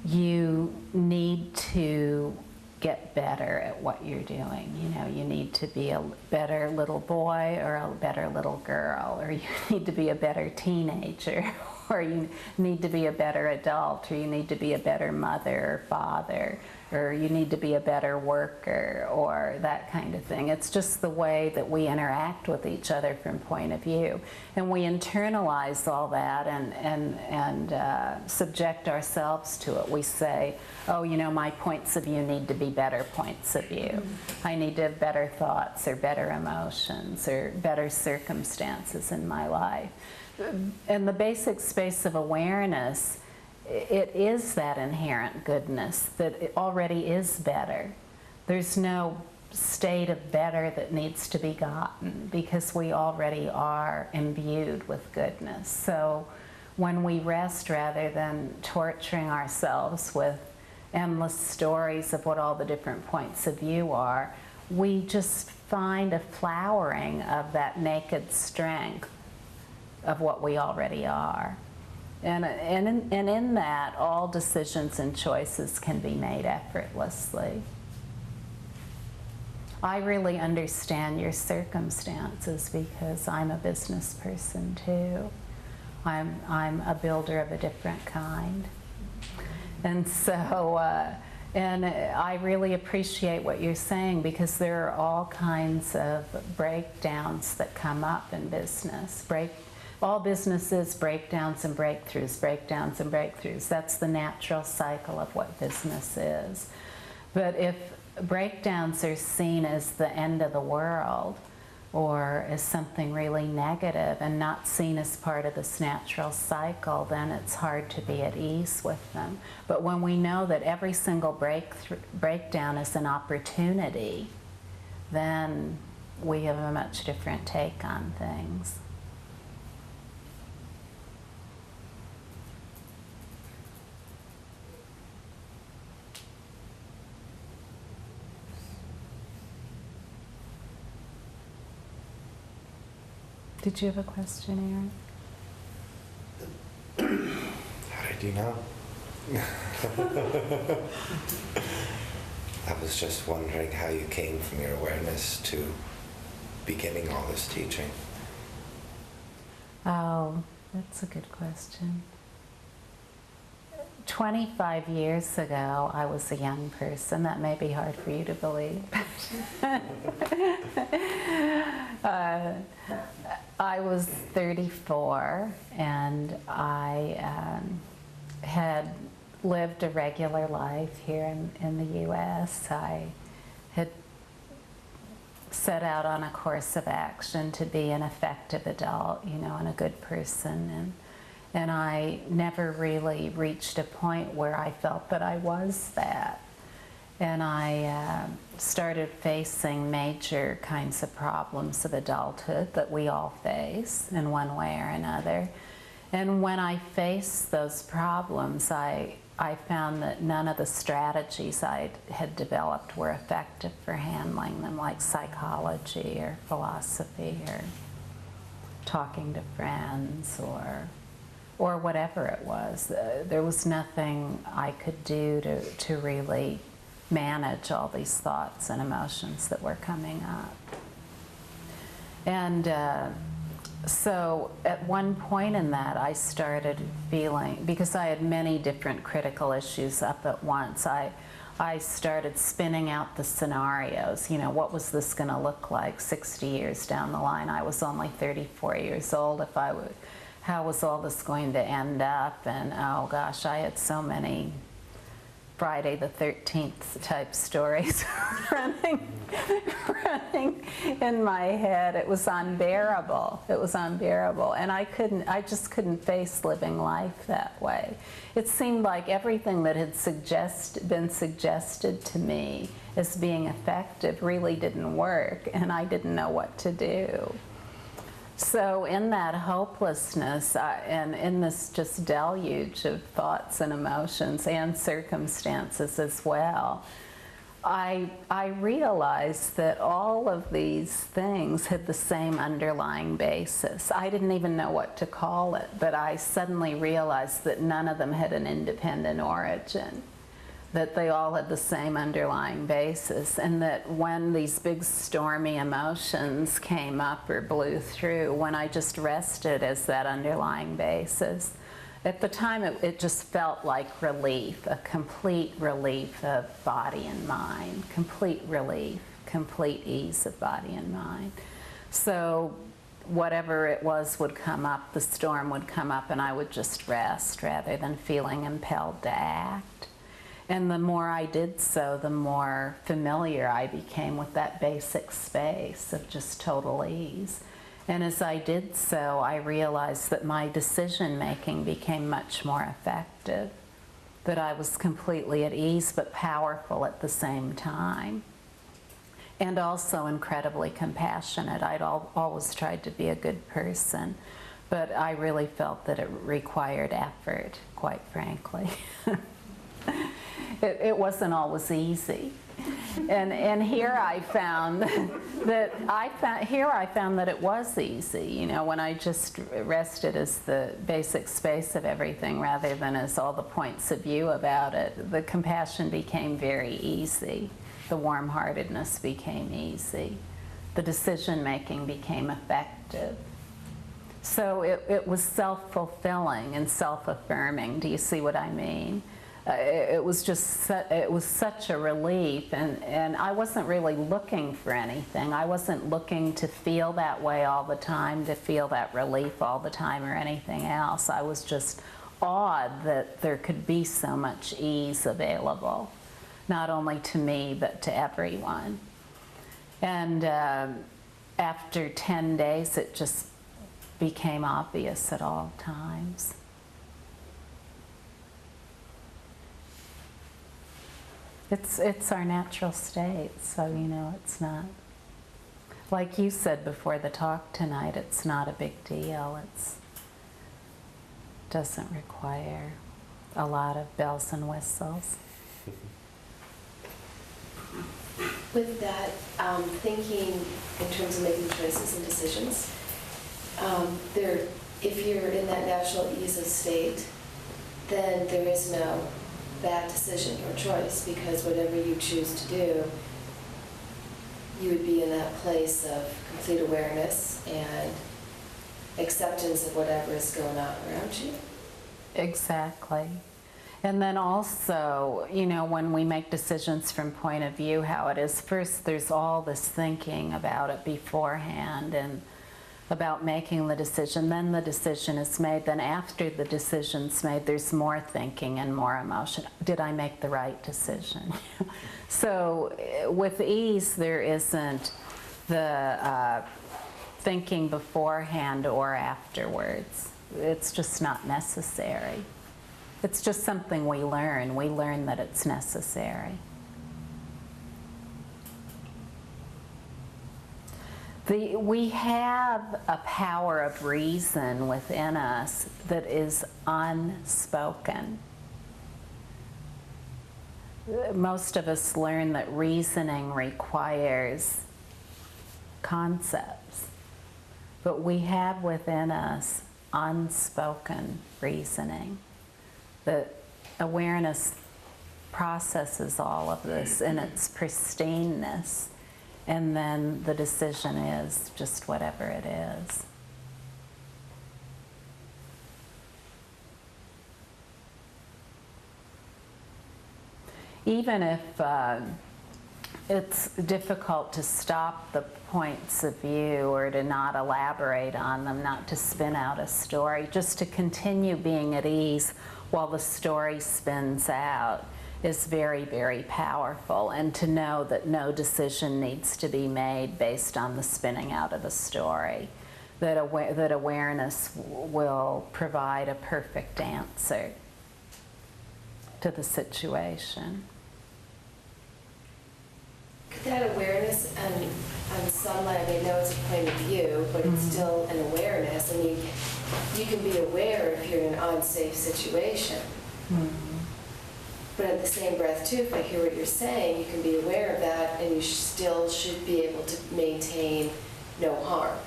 you need to get better at what you're doing. You know, you need to be a better little boy or a better little girl, or you need to be a better teenager, or you need to be a better adult, or you need to be a better mother or father, or you need to be a better worker, or that kind of thing. It's just the way that we interact with each other from point of view. And we internalize all that and subject ourselves to it. We say, oh, you know, my points of view need to be better points of view. I need to have better thoughts or better emotions or better circumstances in my life. In the basic space of awareness, it is that inherent goodness that it already is better. There's no state of better that needs to be gotten because we already are imbued with goodness. So when we rest rather than torturing ourselves with endless stories of what all the different points of view are, we just find a flowering of that naked strength of what we already are. And in that, all decisions and choices can be made effortlessly. I really understand your circumstances because I'm a business person too. I'm a builder of a different kind. And so, and I really appreciate what you're saying because there are all kinds of breakdowns that come up in business. All businesses, breakdowns and breakthroughs, breakdowns and breakthroughs. That's the natural cycle of what business is. But if breakdowns are seen as the end of the world or as something really negative and not seen as part of this natural cycle, then it's hard to be at ease with them. But when we know that every single breakdown is an opportunity, then we have a much different take on things. Did you have a question, Aaron? How did you know? I was just wondering how you came from your awareness to beginning all this teaching. Oh, that's a good question. 25 years ago, I was a young person. That may be hard for you to believe. I was 34, and I had lived a regular life here in the U.S. I had set out on a course of action to be an effective adult, you know, and a good person, and I never really reached a point where I felt that I was that. And I started facing major kinds of problems of adulthood that we all face in one way or another. And when I faced those problems, I found that none of the strategies I had developed were effective for handling them, like psychology or philosophy or talking to friends or whatever it was. There was nothing I could do to really manage all these thoughts and emotions that were coming up. And so at one point in that, I started feeling, because I had many different critical issues up at once, I started spinning out the scenarios. You know, what was this going to look like 60 years down the line? I was only 34 years old. How was all this going to end up? And oh gosh, I had so many Friday the 13th type stories running in my head. It was unbearable. It was unbearable. And I just couldn't face living life that way. It seemed like everything that had been suggested to me as being effective really didn't work, and I didn't know what to do. So in that hopelessness and in this just deluge of thoughts and emotions and circumstances as well, I realized that all of these things had the same underlying basis. I didn't even know what to call it, but I suddenly realized that none of them had an independent origin, that they all had the same underlying basis, and that when these big stormy emotions came up or blew through, when I just rested as that underlying basis, at the time it just felt like relief, a complete relief of body and mind, complete relief, complete ease of body and mind. So whatever it was would come up, the storm would come up, and I would just rest rather than feeling impelled to act. And the more I did so, the more familiar I became with that basic space of just total ease. And as I did so, I realized that my decision-making became much more effective, that I was completely at ease but powerful at the same time, and also incredibly compassionate. I'd always tried to be a good person, but I really felt that it required effort, quite frankly. It wasn't always easy, and here I found that it was easy. You know, when I just rested as the basic space of everything rather than as all the points of view about it, the compassion became very easy, the warm-heartedness became easy, the decision-making became effective. So it was self-fulfilling and self-affirming. Do you see what I mean? It was such a relief, and I wasn't really looking for anything. I wasn't looking to feel that way all the time, to feel that relief all the time or anything else. I was just awed that there could be so much ease available, not only to me but to everyone. And after 10 days it just became obvious at all times. It's our natural state, so you know, it's not, like you said before the talk tonight, it's not a big deal. It doesn't require a lot of bells and whistles. With that, thinking in terms of making choices and decisions, if you're in that natural ease of state, then there is no bad decision or choice, because whatever you choose to do, you would be in that place of complete awareness and acceptance of whatever is going on around you. Exactly. And then also, you know, when we make decisions from point of view, how it is, first there's all this thinking about it beforehand and about making the decision, then the decision is made, then after the decision's made, there's more thinking and more emotion. Did I make the right decision? So with ease, there isn't the thinking beforehand or afterwards. It's just not necessary. It's just something we learn. We learn that it's necessary. We have a power of reason within us that is unspoken. Most of us learn that reasoning requires concepts, but we have within us unspoken reasoning. The awareness processes all of this in its pristineness, and then the decision is just whatever it is. Even if it's difficult to stop the points of view or to not elaborate on them, not to spin out a story, just to continue being at ease while the story spins out, is very, very powerful. And to know that no decision needs to be made based on the spinning out of a story, that awareness will provide a perfect answer to the situation. That awareness on some level, I know it's a point of view, but it's still an awareness. I mean, you can be aware if you're in an unsafe situation. But at the same breath, too, if I hear what you're saying, you can be aware of that and you still should be able to maintain no harm.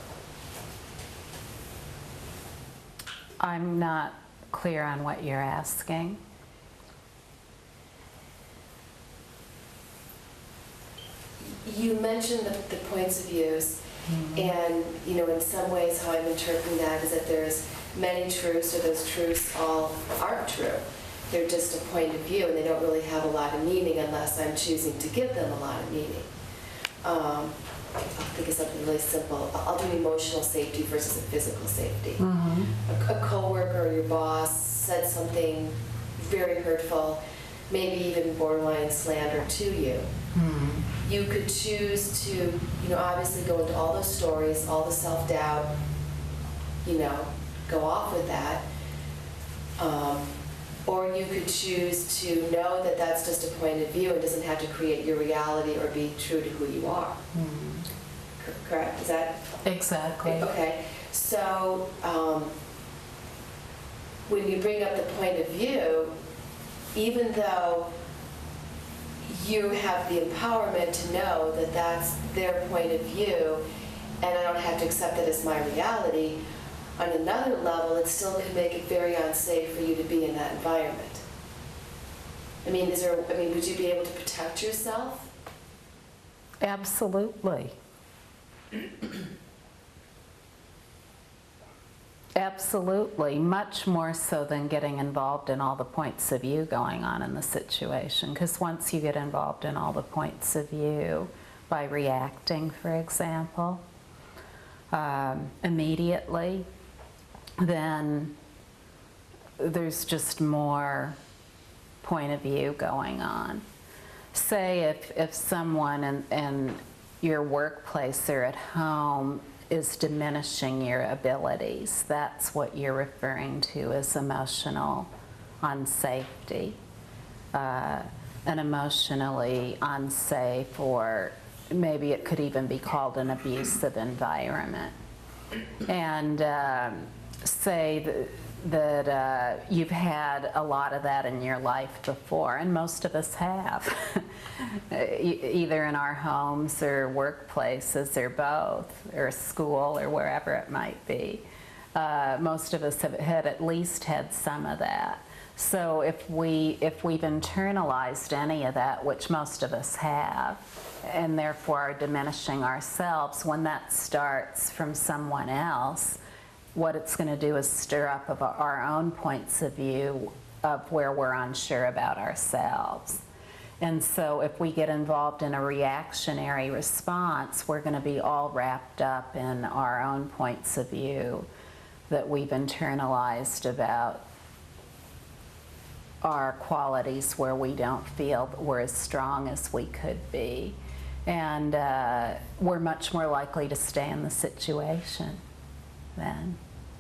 I'm not clear on what you're asking. You mentioned the points of views, and in some ways how I'm interpreting that is that there's many truths, or those truths all aren't true. They're just a point of view, and they don't really have a lot of meaning unless I'm choosing to give them a lot of meaning. I'll think of something really simple. I'll do emotional safety versus a physical safety. A coworker or your boss said something very hurtful, maybe even borderline slander to you. You could choose to, obviously go into all those stories, all the self-doubt, go off with that. Or you could choose to know that that's just a point of view and doesn't have to create your reality or be true to who you are. Correct? Is that? Exactly. Okay. So when you bring up the point of view, even though you have the empowerment to know that that's their point of view, and I don't have to accept that as my reality, on another level, it still can make it very unsafe for you to be in that environment. I mean, would you be able to protect yourself? Absolutely. Absolutely, much more so than getting involved in all the points of view going on in the situation. Because once you get involved in all the points of view by reacting, for example, immediately, then there's just more point of view going on. Say if someone in your workplace or at home is diminishing your abilities, that's what you're referring to as emotional unsafety. An emotionally unsafe, or maybe it could even be called an abusive environment. And say that you've had a lot of that in your life before, and most of us have, either in our homes or workplaces or both, or school or wherever it might be. Most of us have at least had some of that. So if we've internalized any of that, which most of us have, and therefore are diminishing ourselves, when that starts from someone else, what it's going to do is stir up of our own points of view of where we're unsure about ourselves. And so if we get involved in a reactionary response, we're going to be all wrapped up in our own points of view that we've internalized about our qualities where we don't feel that we're as strong as we could be. And we're much more likely to stay in the situation then,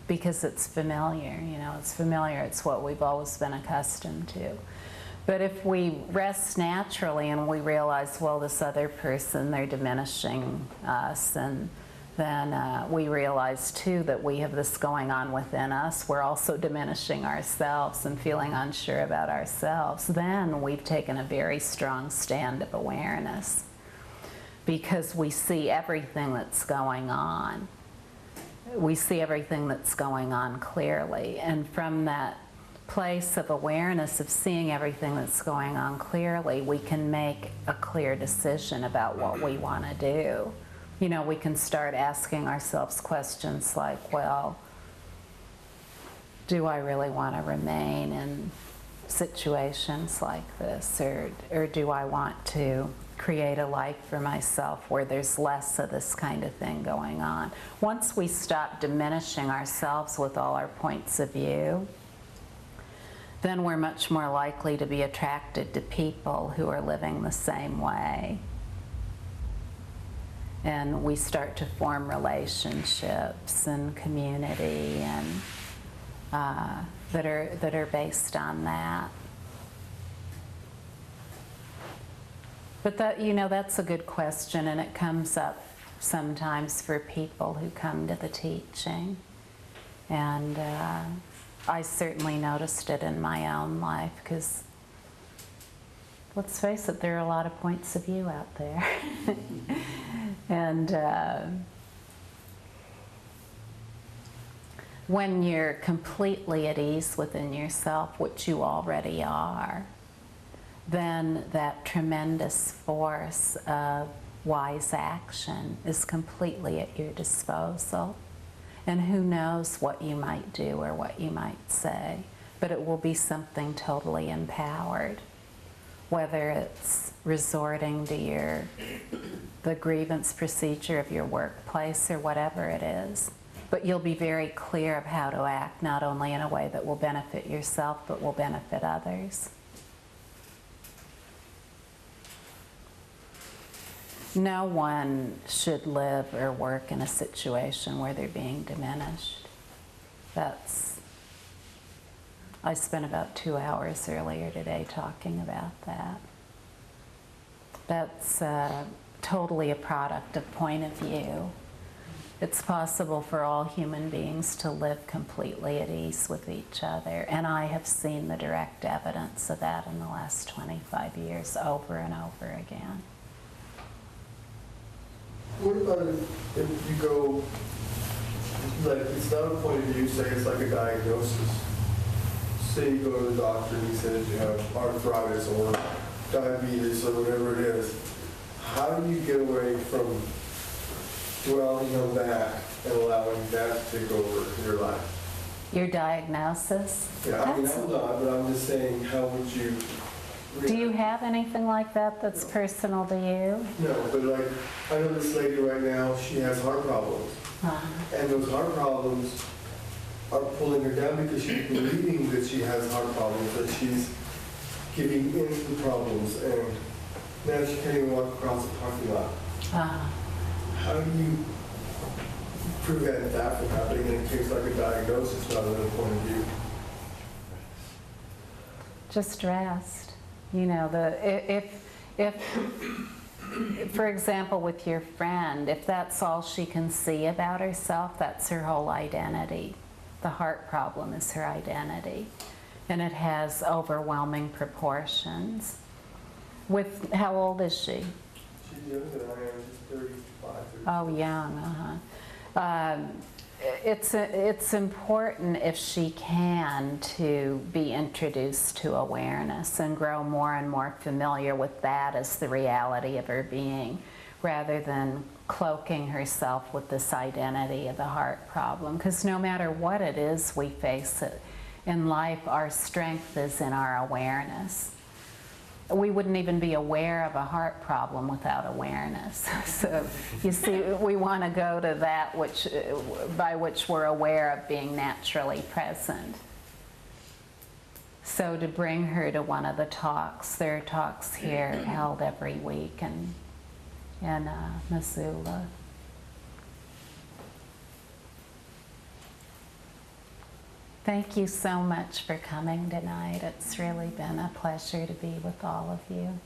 because it's familiar, it's familiar, it's what we've always been accustomed to. But if we rest naturally and we realize, well, this other person, they're diminishing us, and then we realize too that we have this going on within us, we're also diminishing ourselves and feeling unsure about ourselves, then we've taken a very strong stand of awareness, because we see everything that's going on. We see everything that's going on clearly, and from that place of awareness of seeing everything that's going on clearly, we can make a clear decision about what we want to do. We can start asking ourselves questions like, well, do I really want to remain in situations like this, or do I want to create a life for myself where there's less of this kind of thing going on? Once we stop diminishing ourselves with all our points of view, then we're much more likely to be attracted to people who are living the same way. And we start to form relationships and community and that are based on that. But that, you know, that's a good question, and it comes up sometimes for people who come to the teaching. And I certainly noticed it in my own life, because let's face it, there are a lot of points of view out there. And when you're completely at ease within yourself, which you already are, then that tremendous force of wise action is completely at your disposal. And who knows what you might do or what you might say, but it will be something totally empowered. Whether it's resorting to the grievance procedure of your workplace or whatever it is. But you'll be very clear of how to act, not only in a way that will benefit yourself, but will benefit others. No one should live or work in a situation where they're being diminished. I spent about 2 hours earlier today talking about that. That's totally a product of point of view. It's possible for all human beings to live completely at ease with each other, and I have seen the direct evidence of that in the last 25 years over and over again. What about if you go, like, it's not a point of view, say it's like a diagnosis. Say you go to the doctor and he says you have arthritis or diabetes or whatever it is. How do you get away from dwelling on that and allowing that to take over your life? Your diagnosis? Yeah, I mean, I'm not, but I'm just saying, how would you... Do you have anything like that that's personal to you? No, but like, I know this lady right now, she has heart problems. And those heart problems are pulling her down because she's believing that she has heart problems, that she's giving in to the problems, and now she can't even walk across the parking lot. How do you prevent that from happening in a case like a diagnosis rather than a point of view? Just rest. You know, if for example, with your friend, if that's all she can see about herself, that's her whole identity. The heart problem is her identity, and it has overwhelming proportions. With, how old is she? She's younger than I am, she's 35. Oh, young, It's important, if she can, to be introduced to awareness and grow more and more familiar with that as the reality of her being, rather than cloaking herself with this identity of the heart problem. Because no matter what it is we face it in life, our strength is in our awareness. We wouldn't even be aware of a heart problem without awareness. So you see, we want to go to that by which we're aware of being naturally present. So to bring her to one of the talks, there are talks here held every week in Missoula. Thank you so much for coming tonight. It's really been a pleasure to be with all of you.